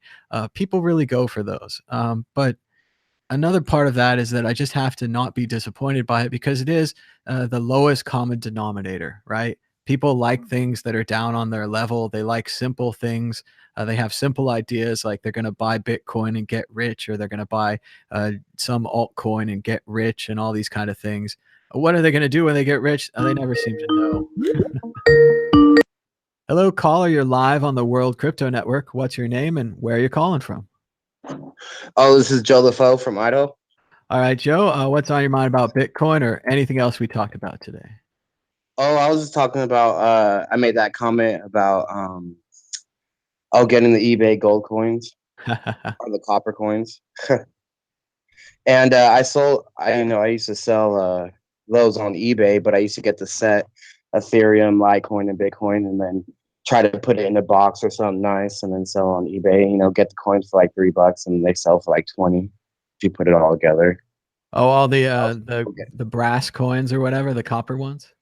People really go for those. But another part of that is that I just have to not be disappointed by it because it is the lowest common denominator, right? People like things that are down on their level. They like simple things. They have simple ideas like they're going to buy Bitcoin and get rich, or they're going to buy some altcoin and get rich, and all these kind of things. What are they going to do when they get rich? They never seem to know. Hello, caller. You're live on the World Crypto Network. What's your name and where are you calling from? Oh, this is Joe LaFoe from Idaho. All right, Joe, what's on your mind about Bitcoin or anything else we talked about today? Oh, I was just talking about, I made that comment about, getting the eBay gold coins or the copper coins. And I used to sell those on eBay, but I used to get the set Ethereum, Litecoin, and Bitcoin, and then try to put it in a box or something nice and then sell on eBay, get the coins for like $3 and they sell for like 20 if you put it all together. Oh, all the brass coins or whatever, the copper ones?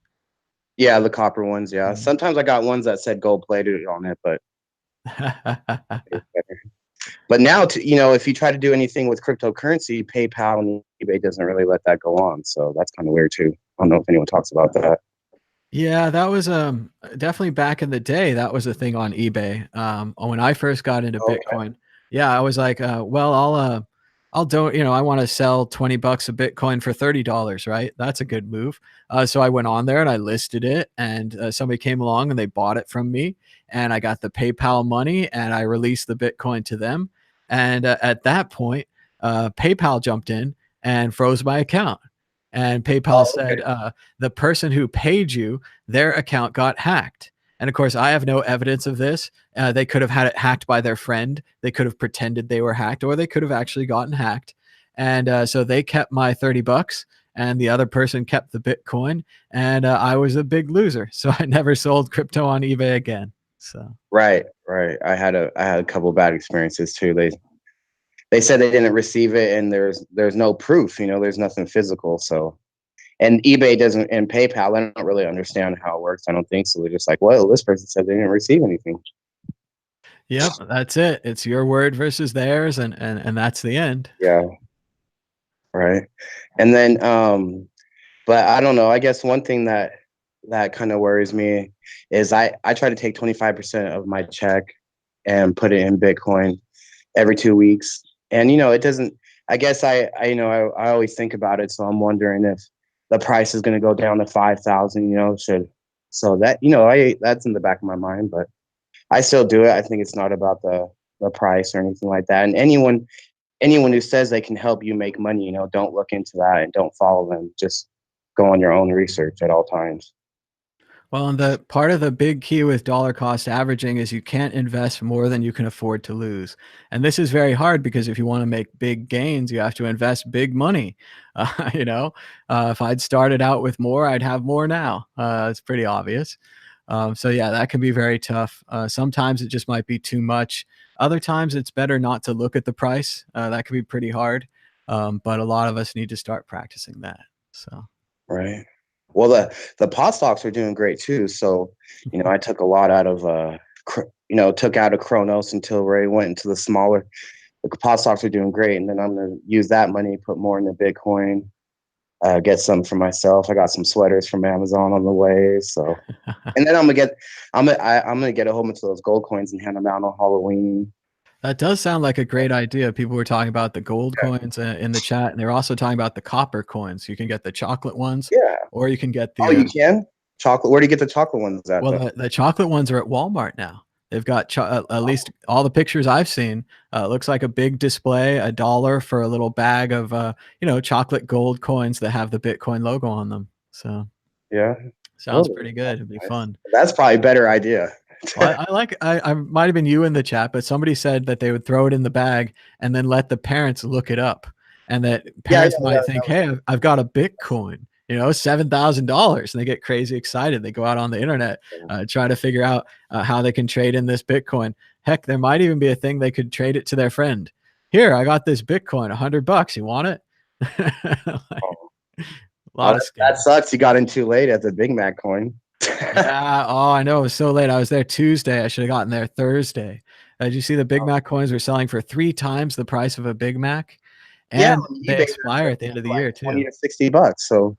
Yeah, the copper ones, yeah. Sometimes I got ones that said gold plated on it, but but now, if you try to do anything with cryptocurrency, PayPal and eBay doesn't really let that go on. So that's kind of weird too. I don't know if anyone talks about that. Yeah, that was definitely back in the day. That was a thing on eBay. When I first got into Bitcoin, yeah, I was like, well, I'll don't, I want to sell $20 of Bitcoin for $30, right? That's a good move. So I went on there and I listed it, and somebody came along and they bought it from me, and I got the PayPal money and I released the Bitcoin to them. And at that point, PayPal jumped in and froze my account. And PayPal said, the person who paid you, their account got hacked. And of course, I have no evidence of this. They could have had it hacked by their friend. They could have pretended they were hacked, or they could have actually gotten hacked. And so they kept my $30, and the other person kept the Bitcoin. And I was a big loser. So I never sold crypto on eBay again. So right. I had a couple of bad experiences too. They said they didn't receive it, and there's no proof. There's nothing physical. So, and eBay doesn't, and PayPal, I don't really understand how it works. I don't think so. They're just like, well, this person said they didn't receive anything. Yep, that's it. It's your word versus theirs, and that's the end. Yeah. Right. And then, but I don't know. I guess one thing that kind of worries me is I try to take 25% of my check and put it in Bitcoin every 2 weeks. And, it doesn't, I guess I always think about it. So I'm wondering if the price is going to go down to 5,000, so that, that's in the back of my mind, but I still do it. I think it's not about the price or anything like that. And anyone who says they can help you make money, don't look into that and don't follow them. Just go on your own research at all times. Well, and the part of the big key with dollar cost averaging is you can't invest more than you can afford to lose. And this is very hard because if you want to make big gains, you have to invest big money. If I'd started out with more, I'd have more now. It's pretty obvious. So yeah, that can be very tough. Sometimes it just might be too much. Other times it's better not to look at the price. That can be pretty hard. But a lot of us need to start practicing that. So. Right. Well, the pot stocks are doing great too. So, I took a lot out of, took out of Kronos and Tilray, went into the smaller. The pot stocks are doing great, and then I'm gonna use that money, put more into Bitcoin, get some for myself. I got some sweaters from Amazon on the way. So, and then I'm gonna get a whole bunch of those gold coins and hand them out on Halloween. That does sound like a great idea. People were talking about the gold coins in the chat, and they're also talking about the copper coins. You can get the chocolate ones, or you can get the. Oh, you can chocolate. Where do you get the chocolate ones at? Well, the chocolate ones are at Walmart now. They've got at least all the pictures I've seen. Looks like a big display, $1 for a little bag of chocolate gold coins that have the Bitcoin logo on them. So yeah, sounds pretty good. It'd be fun. That's probably a better idea. Well, I might have been you in the chat, but somebody said that they would throw it in the bag and then let the parents look it up, and that parents might think, hey, I've got a Bitcoin, you know, $7,000, and they get crazy excited. They go out on the internet, try to figure out how they can trade in this Bitcoin. Heck, there might even be a thing they could trade it to their friend. Here, I got this Bitcoin, $100. You want it? Like, a lot of that scams. sucks. You got in too late at the Big Mac coin. Yeah. Oh, I know. It was so late. I was there Tuesday. I should have gotten there Thursday. Did you see the Big Mac coins were selling for 3 times the price of a Big Mac? Yeah, And on they eBay, expire at the end of the year, too. 20 to $60. So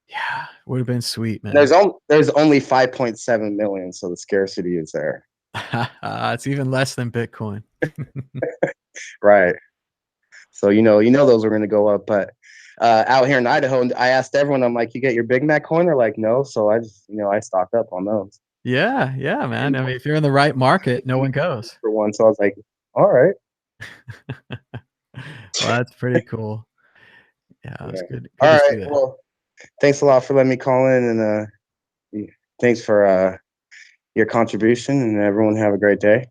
Yeah, would have been sweet, man. there's only 5.7 million, so the scarcity is there. It's even less than Bitcoin. Right. So you know those are going to go up. But out here in Idaho, I asked everyone, I'm like, you get your Big Mac coin? They're like, no. So I just I stocked up on those. Yeah, yeah, man. I mean, if you're in the right market, no one goes. For one. So I was like, all right. Well, that's pretty cool. Yeah, it's good. All Good to right. see that. Well, thanks a lot for letting me call in, and thanks for your contribution, and everyone have a great day.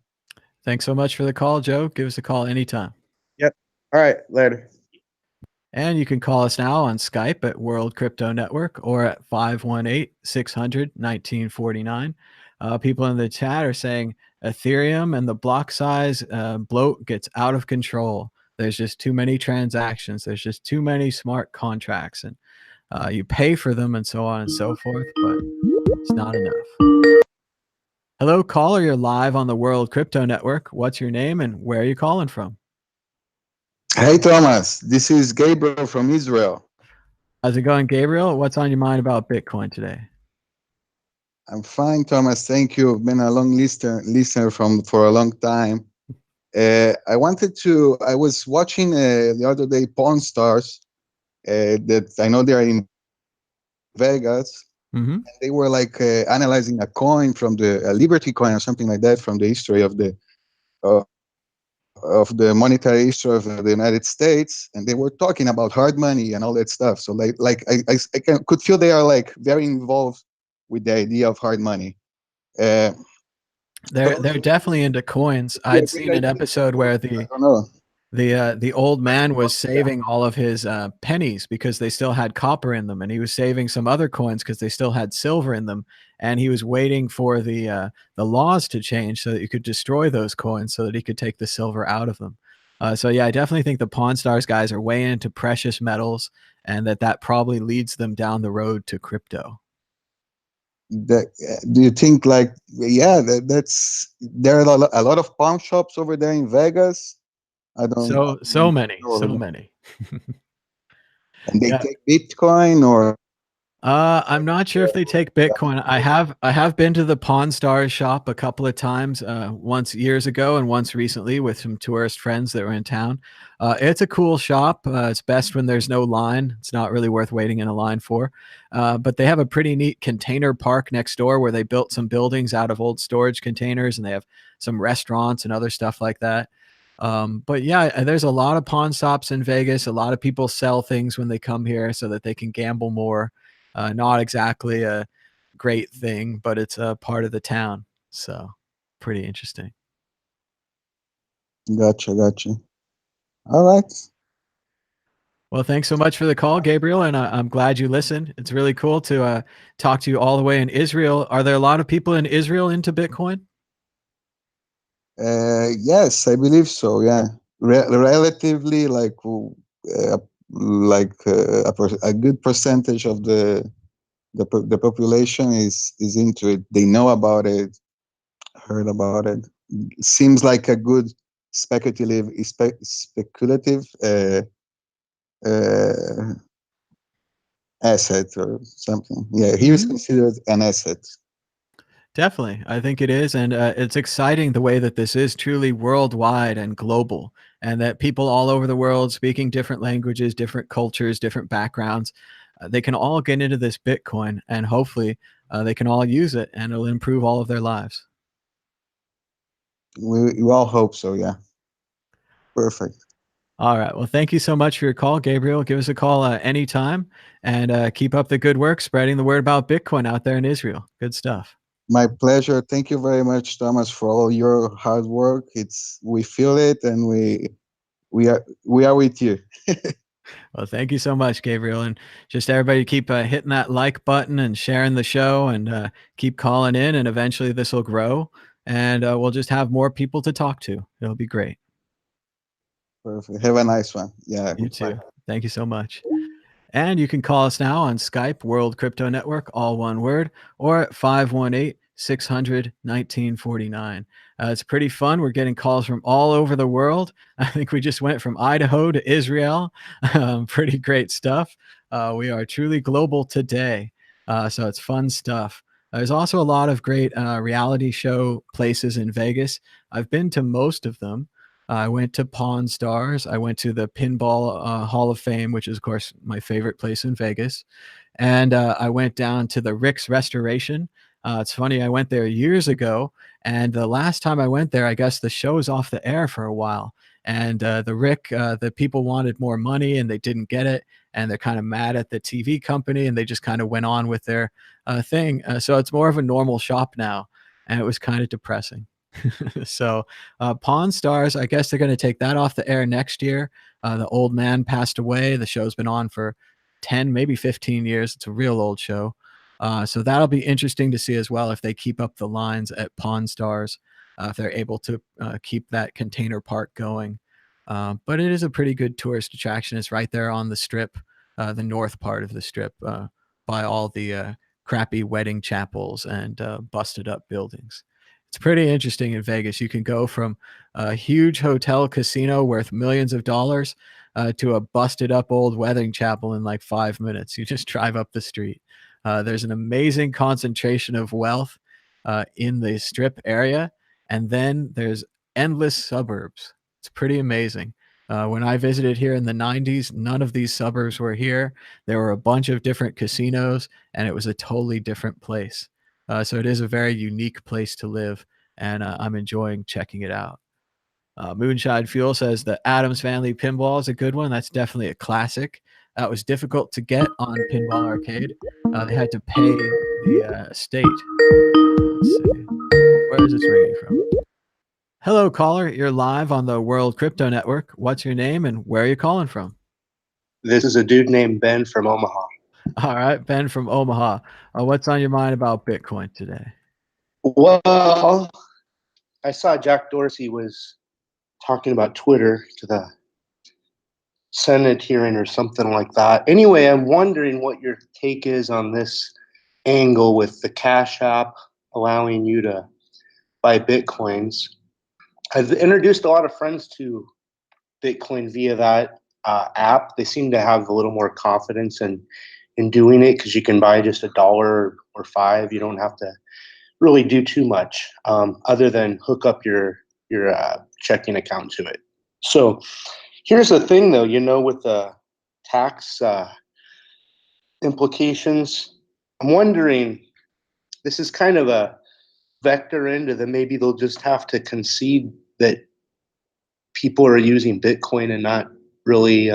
Thanks so much for the call, Joe. Give us a call anytime. Yep. All right. Later. And you can call us now on Skype at World Crypto Network or at 518-600-1949. People in the chat are saying Ethereum and the block size bloat gets out of control. There's just too many transactions. There's just too many smart contracts, and you pay for them and so on and so forth, but it's not enough. Hello, caller. You're live on the World Crypto Network. What's your name and where are you calling from? Hey, Thomas. This is Gabriel from Israel. How's it going, Gabriel? What's on your mind about Bitcoin today? I'm fine, Thomas. Thank you. I've been a long listener for a long time. I was watching the other day Pawn Stars that I know they're in Vegas. Mm-hmm. And they were like analyzing a coin from the Liberty coin or something like that from the history of the monetary history of the United States, and they were talking about hard money and all that stuff. So I could feel they are like very involved with the idea of hard money. They're definitely into coins. I'd seen an episode where the old man was saving all of his pennies because they still had copper in them, and he was saving some other coins because they still had silver in them, and he was waiting for the laws to change so that you could destroy those coins so that he could take the silver out of them. So yeah, I definitely think the Pawn Stars guys are way into precious metals, and that probably leads them down the road to crypto. Do you think there are a lot of pawn shops over there in Vegas? I don't. So many. And they take Bitcoin or? I'm not sure if they take Bitcoin. I have been to the Pawn Stars shop a couple of times, once years ago and once recently with some tourist friends that were in town. It's a cool shop. It's best when there's no line. It's not really worth waiting in a line for. But they have a pretty neat container park next door where they built some buildings out of old storage containers, and they have some restaurants and other stuff like that. But yeah, there's a lot of pawn shops in Vegas. A lot of people sell things when they come here so that they can gamble more. Not exactly a great thing, but it's a part of the town. So pretty interesting. Gotcha. All right. Well, thanks so much for the call, Gabriel, and I'm glad you listened. It's really cool to talk to you all the way in Israel. Are there a lot of people in Israel into Bitcoin? Yes, I believe so. Yeah, relatively a good percentage of the population is into it. They know about it, heard about it. Seems like a good speculative asset or something. Yeah, he is considered an asset. Definitely. I think it is. And it's exciting the way that this is truly worldwide and global, and that people all over the world speaking different languages, different cultures, different backgrounds, they can all get into this Bitcoin, and hopefully they can all use it and it'll improve all of their lives. We all hope so. Yeah. Perfect. All right. Well, thank you so much for your call, Gabriel. Give us a call anytime, and keep up the good work spreading the word about Bitcoin out there in Israel. Good stuff. My pleasure. Thank you very much, Thomas, for all your hard work. We feel it, and we are with you. Well, thank you so much, Gabriel. And just everybody keep hitting that like button and sharing the show and keep calling in. And eventually this will grow and we'll just have more people to talk to. It'll be great. Perfect. Have a nice one. Yeah. You too. Thank you so much. And you can call us now on Skype, World Crypto Network, all one word, or at 518-600-1949. It's pretty fun. We're getting calls from all over the world. I think we just went from Idaho to Israel. Pretty great stuff. We are truly global today. So it's fun stuff. There's also a lot of great reality show places in Vegas. I've been to most of them. I went to Pawn Stars. I went to the Pinball Hall of Fame, which is, of course, my favorite place in Vegas. And I went down to the Rick's Restoration. It's funny, I went there years ago. And the last time I went there, I guess the show was off the air for a while. And the people wanted more money and they didn't get it. And they're kind of mad at the TV company and they just kind of went on with their thing. So it's more of a normal shop now. And it was kind of depressing. So Pawn Stars, I guess they're going to take that off the air next year. The old man passed away. The show's been on for 10, maybe 15 years. It's a real old show. So that'll be interesting to see as well if they keep up the lines at Pawn Stars, if they're able to keep that container park going. But it is a pretty good tourist attraction. It's right there on the strip, the north part of the strip, by all the crappy wedding chapels and busted up buildings. It's pretty interesting in Vegas. You can go from a huge hotel casino worth millions of dollars to a busted up old wedding chapel in like 5 minutes. You just drive up the street. There's an amazing concentration of wealth in the strip area. And then there's endless suburbs. It's pretty amazing. When I visited here in the 90s, none of these suburbs were here. There were a bunch of different casinos, and it was a totally different place. So it is a very unique place to live, and I'm enjoying checking it out. Moonshine Fuel says the Addams Family Pinball is a good one. That's definitely a classic. That was difficult to get on Pinball Arcade. They had to pay the estate. Let's see. Where is this ringing from? Hello, caller. You're live on the World Crypto Network. What's your name and where are you calling from? This is a dude named Ben from Omaha. All right, Ben from Omaha. What's on your mind about Bitcoin today? Well, I saw Jack Dorsey was talking about Twitter to the Senate hearing or something like that. Anyway, I'm wondering what your take is on this angle with the Cash App allowing you to buy Bitcoins. I've introduced a lot of friends to Bitcoin via that app. They seem to have a little more confidence in doing it because you can buy just $1 or $5. You don't have to really do too much other than hook up your checking account to it. So here's the thing, though, with the tax implications, I'm wondering, this is kind of a vector into that maybe they'll just have to concede that people are using Bitcoin and not really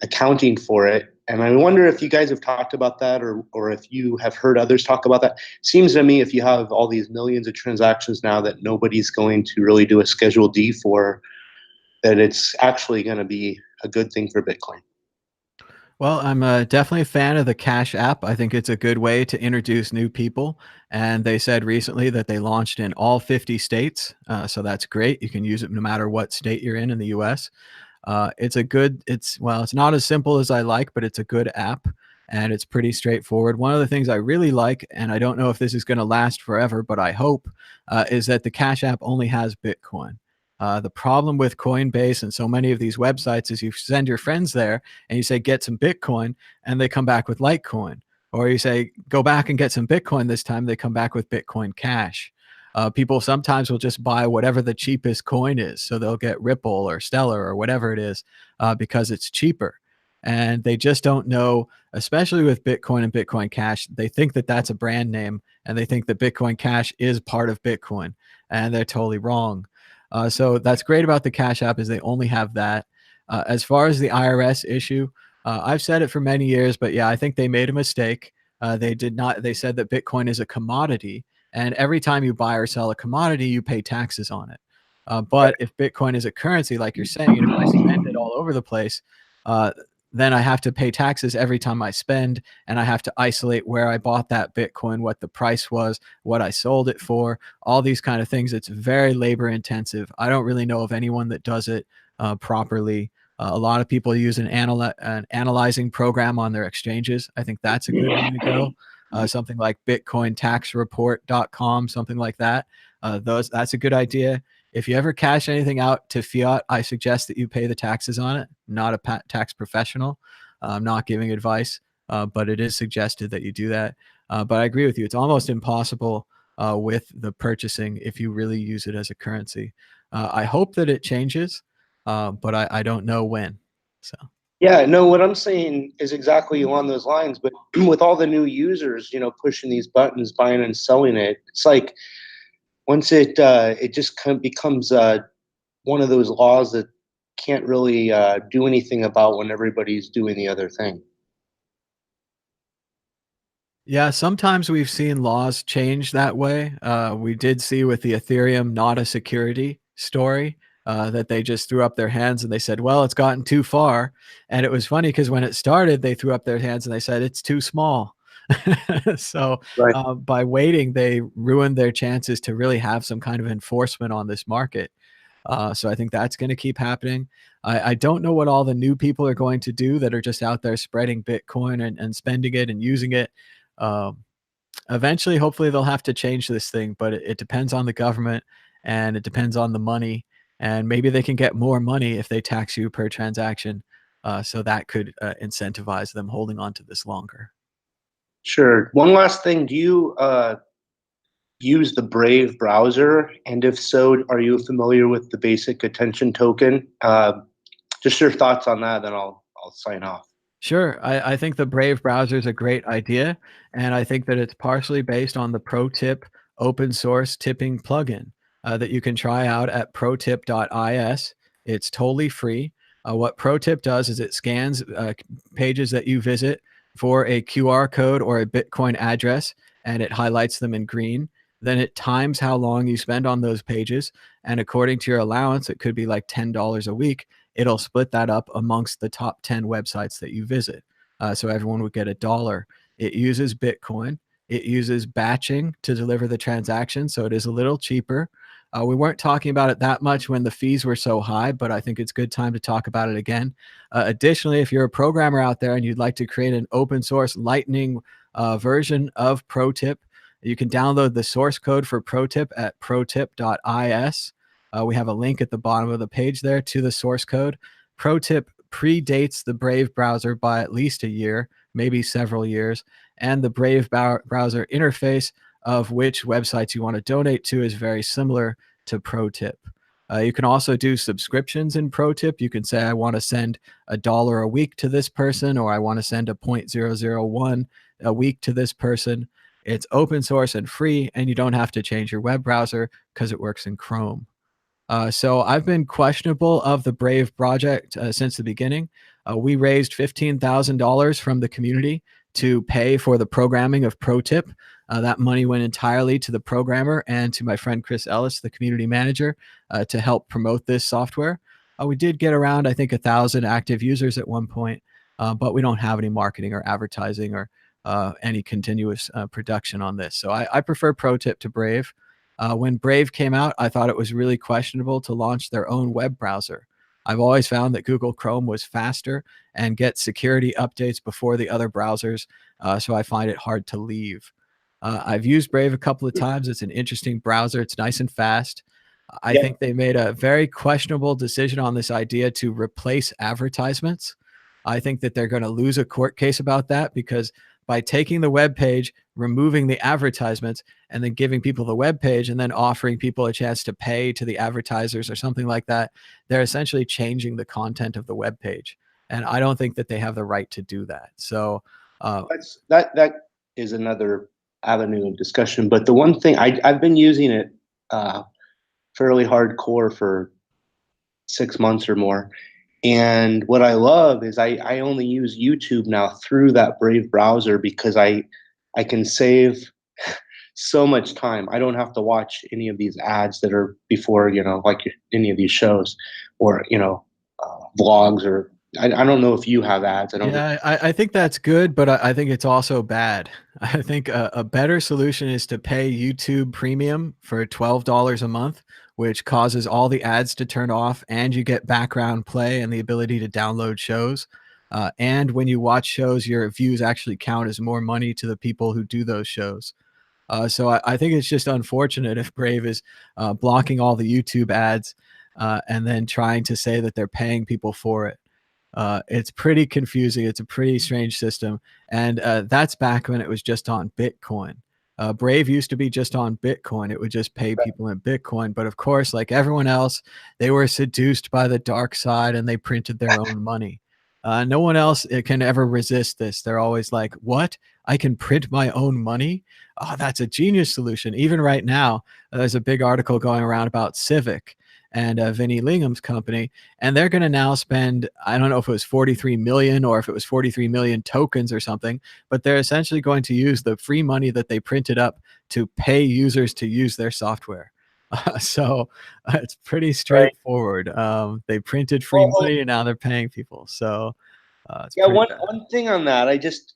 accounting for it. And I wonder if you guys have talked about that or if you have heard others talk about that. Seems to me if you have all these millions of transactions now that nobody's going to really do a Schedule D for, that it's actually going to be a good thing for Bitcoin. Well, I'm definitely a fan of the Cash App. I think it's a good way to introduce new people. And they said recently that they launched in all 50 states. So that's great. You can use it no matter what state you're in the US. It's not as simple as I like, but it's a good app and it's pretty straightforward. One of the things I really like, and I don't know if this is going to last forever, but I hope, is that the Cash App only has Bitcoin. The problem with Coinbase and so many of these websites is you send your friends there and you say, get some Bitcoin, and they come back with Litecoin. Or you say, go back and get some Bitcoin this time, they come back with Bitcoin Cash. People sometimes will just buy whatever the cheapest coin is. So they'll get Ripple or Stellar or whatever it is because it's cheaper. And they just don't know, especially with Bitcoin and Bitcoin Cash, they think that that's a brand name and they think that Bitcoin Cash is part of Bitcoin, and they're totally wrong. So that's great about the Cash App is they only have that. As far as the IRS issue, I've said it for many years, but yeah, I think they made a mistake. They said that Bitcoin is a commodity, and every time you buy or sell a commodity, you pay taxes on it. But if Bitcoin is a currency, like you're saying, and if I spend it all over the place, then I have to pay taxes every time I spend, and I have to isolate where I bought that Bitcoin, what the price was, what I sold it for, all these kind of things. It's very labor intensive. I don't really know of anyone that does it properly. A lot of people use an analyzing program on their exchanges. I think that's a good way to go. Something like bitcointaxreport.com, something like that. That's a good idea. If you ever cash anything out to fiat, I suggest that you pay the taxes on it. Not a tax professional. I'm not giving advice, but it is suggested that you do that. But I agree with you. It's almost impossible with the purchasing if you really use it as a currency. I hope that it changes, but I don't know when. So. Yeah, no, what I'm saying is exactly along those lines. But with all the new users, pushing these buttons, buying and selling it, it's like once it just kind of becomes one of those laws that can't really do anything about when everybody's doing the other thing. Yeah, sometimes we've seen laws change that way. We did see with the Ethereum not a security story that they just threw up their hands and they said, well, it's gotten too far. And it was funny because when it started, they threw up their hands and they said, it's too small. So Right. by waiting, they ruined their chances to really have some kind of enforcement on this market. So I think that's going to keep happening. I don't know what all the new people are going to do that are just out there spreading Bitcoin and spending it and using it. Um, Eventually, hopefully, they'll have to change this thing, but it depends on the government and it depends on the money. And maybe they can get more money if they tax you per transaction. So that could incentivize them holding on to this longer. Sure. One last thing. Do you use the Brave browser? And if so, are you familiar with the basic attention token? Just your thoughts on that, then I'll sign off. Sure. I think the Brave browser is a great idea. And I think that it's partially based on the ProTip open source tipping plugin that you can try out at protip.is. It's totally free. What ProTip does is it scans pages that you visit for a QR code or a Bitcoin address, and it highlights them in green. Then it times how long you spend on those pages. And according to your allowance, it could be like $10 a week. It'll split that up amongst the top 10 websites that you visit. So everyone would get $1. It uses Bitcoin. It uses batching to deliver the transaction. So it is a little cheaper. We weren't talking about it that much when the fees were so high, but I think it's a good time to talk about it again. Additionally, if you're a programmer out there and you'd like to create an open source Lightning version of ProTip, you can download the source code for ProTip at protip.is. We have a link at the bottom of the page there to the source code. ProTip predates the Brave browser by at least a year, maybe several years, and the Brave browser interface of which websites you want to donate to is very similar to ProTip. You can also do subscriptions in ProTip. You can say, I want to send $1 a week to this person, or I want to send a 0.001 a week to this person. It's open source and free, and you don't have to change your web browser because it works in Chrome. So I've been questionable of the Brave project since the beginning. We raised $15,000 from the community to pay for the programming of ProTip. That money went entirely to the programmer and to my friend Chris Ellis, the community manager, to help promote this software. We did get around, I think, 1,000 active users at one point, but we don't have any marketing or advertising or any continuous production on this. So I prefer ProTip to Brave. When Brave came out, I thought it was really questionable to launch their own web browser. I've always found that Google Chrome was faster and gets security updates before the other browsers, so I find it hard to leave. I've used Brave a couple of times. It's an interesting browser. It's nice and fast. I think they made a very questionable decision on this idea to replace advertisements. I think that they're going to lose a court case about that because by taking the web page, removing the advertisements, and then giving people the web page and then offering people a chance to pay to the advertisers or something like that, they're essentially changing the content of the web page. And I don't think that they have the right to do that. So that is another avenue of discussion. But the one thing I've been using it fairly hardcore for 6 months or more. And what I love is I only use YouTube now through that Brave browser because I can save so much time. I don't have to watch any of these ads that are before, like any of these shows or, vlogs or I don't know if you have ads. I don't. Yeah, I think that's good, but I think it's also bad. I think a better solution is to pay YouTube Premium for $12 a month, which causes all the ads to turn off, and you get background play and the ability to download shows. And when you watch shows, your views actually count as more money to the people who do those shows. So I think it's just unfortunate if Brave is blocking all the YouTube ads and then trying to say that they're paying people for it. It's pretty confusing. It's a pretty strange system. And that's back when it was just on Bitcoin. Brave used to be just on Bitcoin. It would just pay people in Bitcoin. But of course, like everyone else, they were seduced by the dark side and they printed their own money. No one else can ever resist this. They're always like, what? I can print my own money? Oh, that's a genius solution. Even right now, there's a big article going around about Civic and Vinnie Lingham's company, and they're going to now spend, I don't know if it was 43 million or if it was 43 million tokens or something, but they're essentially going to use the free money that they printed up to pay users to use their software. So it's pretty straightforward. They printed free money and now they're paying people. So it's Yeah, pretty bad. one thing on that, I just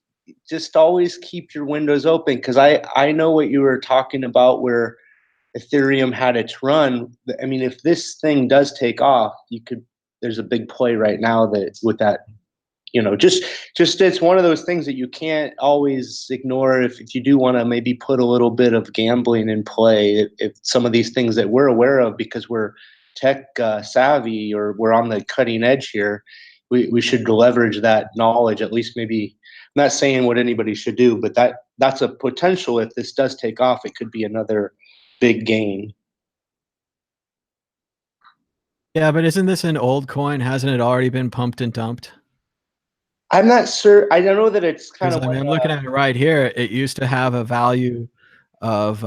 always keep your windows open, because I know what you were talking about where Ethereum had its run. I mean, if this thing does take off, there's a big play right now that with that, just it's one of those things that you can't always ignore if you do want to maybe put a little bit of gambling in play. If some of these things that we're aware of because we're tech savvy or we're on the cutting edge here, we should leverage that knowledge. At least maybe, I'm not saying what anybody should do, but that's a potential. If this does take off, it could be another big gain. Yeah, but isn't this an old coin? Hasn't it already been pumped and dumped? I'm not sure. I don't know that it's kind Because of. I mean, I'm looking at it right here. It used to have a value of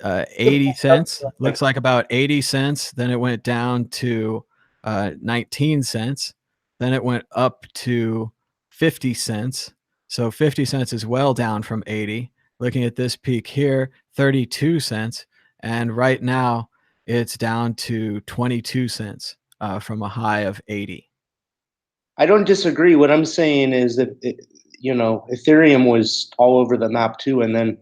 80 cents. Looks like about 80 cents. Then it went down to 19 cents. Then it went up to 50 cents. So 50 cents is well down from 80. Looking at this peak here, 32 cents. And right now it's down to 22 cents from a high of 80. I don't disagree. What I'm saying is that Ethereum was all over the map too, and then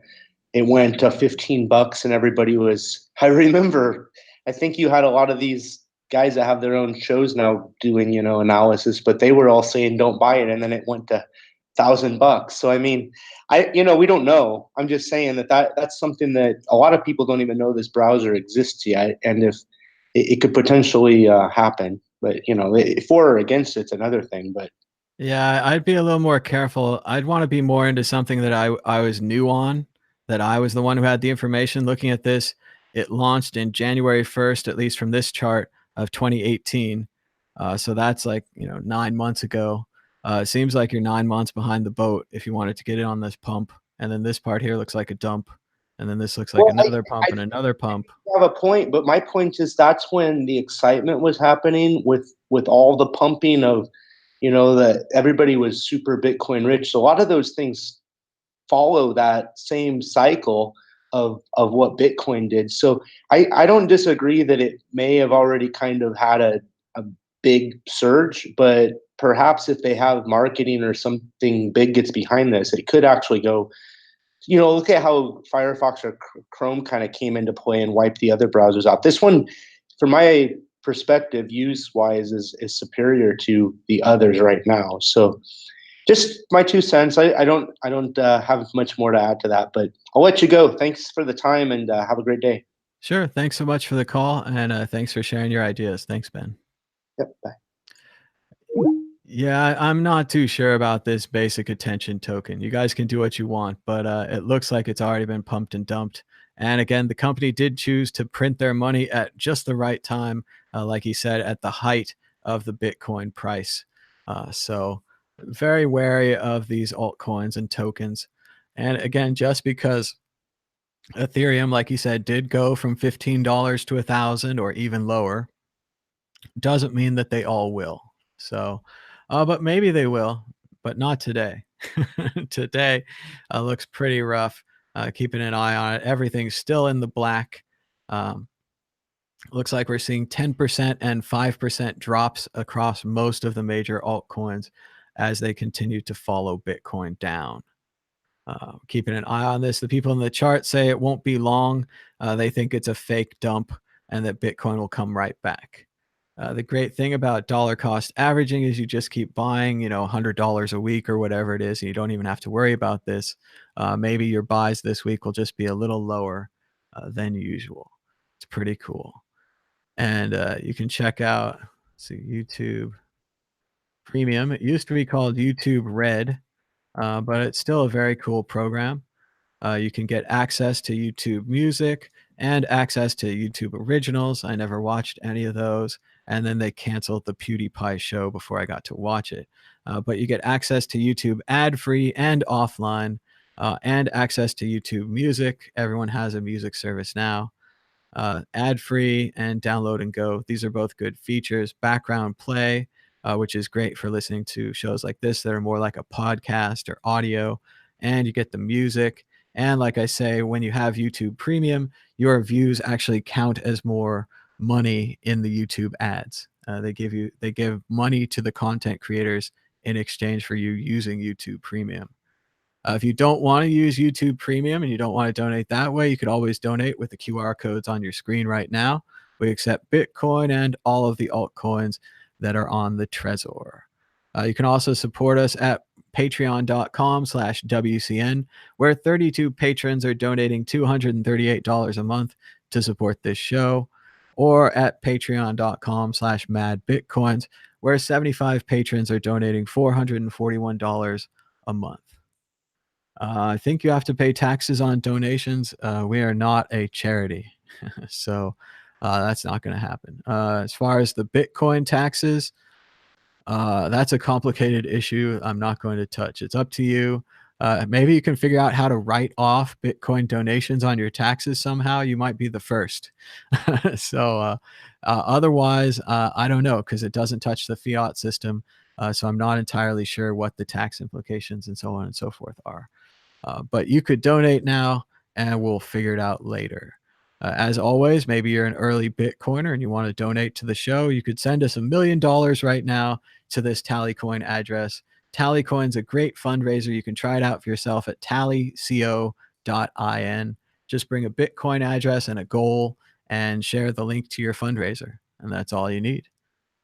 it went to $15, and everybody was. I remember. I think you had a lot of these guys that have their own shows now doing analysis, but they were all saying don't buy it, and then it went to $1,000. So I mean, we don't know. I'm just saying that's something that a lot of people don't even know this browser exists yet, and if it could potentially happen. But for or against it's another thing. But Yeah, I'd be a little more careful. I'd want to be more into something that I was new on, that I was the one who had the information. Looking at this, it launched in January 1st, at least from this chart of 2018. So that's like, 9 months ago. It seems like you're 9 months behind the boat if you wanted to get in on this pump. And then this part here looks like a dump. And then this looks like another pump and another pump. I have a point, but my point is that's when the excitement was happening with all the pumping of, that everybody was super Bitcoin rich. So a lot of those things follow that same cycle of what Bitcoin did. So I don't disagree that it may have already kind of had a big surge, but perhaps if they have marketing or something big gets behind this, it could actually go. Look at how Firefox or Chrome kind of came into play and wiped the other browsers out. This one, from my perspective, use-wise, is superior to the others right now. So, just my 2 cents. I don't have much more to add to that, but I'll let you go. Thanks for the time, and have a great day. Sure. Thanks so much for the call, and thanks for sharing your ideas. Thanks, Ben. Yep. Bye. Yeah, I'm not too sure about this basic attention token. You guys can do what you want, but it looks like it's already been pumped and dumped. And again, the company did choose to print their money at just the right time, like he said, at the height of the Bitcoin price. So very wary of these altcoins and tokens. And again, just because Ethereum, like he said, did go from $15 to 1,000 or even lower, doesn't mean that they all will. So, but maybe they will, but not today. Today looks pretty rough. Keeping an eye on it. Everything's still in the black. Looks like we're seeing 10% and 5% drops across most of the major altcoins as they continue to follow Bitcoin down. Keeping an eye on this. The people in the chart say it won't be long. They think it's a fake dump and that Bitcoin will come right back. The great thing about dollar cost averaging is you just keep buying, $100 a week or whatever it is, and you don't even have to worry about this. Maybe your buys this week will just be a little lower than usual. It's pretty cool. And you can check out, YouTube Premium. It used to be called YouTube Red, but it's still a very cool program. You can get access to YouTube Music and access to YouTube Originals. I never watched any of those. And then they canceled the PewDiePie show before I got to watch it. But you get access to YouTube ad-free and offline, and access to YouTube Music. Everyone has a music service now. Ad-free and download and go. These are both good features. Background play, which is great for listening to shows like this that are more like a podcast or audio. And you get the music. And like I say, when you have YouTube Premium, your views actually count as more money in the YouTube ads. They give money to the content creators in exchange for you using YouTube Premium. If you don't want to use YouTube Premium and you don't want to donate that way, you could always donate with the QR codes on your screen right now. We accept Bitcoin and all of the altcoins that are on the Trezor. You can also support us at patreon.com/WCN, where 32 patrons are donating $238 a month to support this show, or at patreon.com/madbitcoins, where 75 patrons are donating $441 a month. I think you have to pay taxes on donations. We are not a charity, so that's not going to happen. As far as the Bitcoin taxes, that's a complicated issue I'm not going to touch. It's up to you. Maybe you can figure out how to write off Bitcoin donations on your taxes somehow. You might be the first. So otherwise, I don't know, because it doesn't touch the fiat system. So I'm not entirely sure what the tax implications and so on and so forth are. But you could donate now and we'll figure it out later. As always, maybe you're an early Bitcoiner and you want to donate to the show. You could send us $1 million right now to this Tallycoin address. Tallycoin's a great fundraiser. You can try it out for yourself at tallyco.in. Just bring a Bitcoin address and a goal and share the link to your fundraiser. And that's all you need.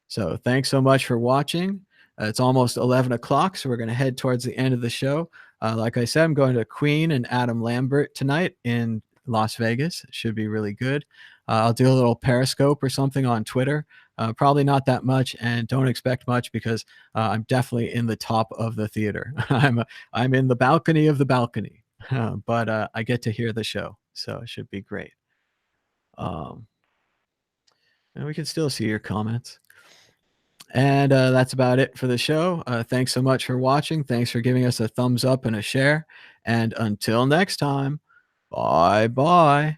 So thanks so much for watching. It's almost 11 o'clock, so we're going to head towards the end of the show. Like I said, I'm going to Queen and Adam Lambert tonight in Las Vegas. It should be really good. I'll do a little Periscope or something on Twitter. Probably not that much, and don't expect much because I'm definitely in the top of the theater. I'm in the balcony of the balcony, but I get to hear the show, so it should be great. And we can still see your comments. And that's about it for the show. Thanks so much for watching. Thanks for giving us a thumbs up and a share. And until next time, bye-bye.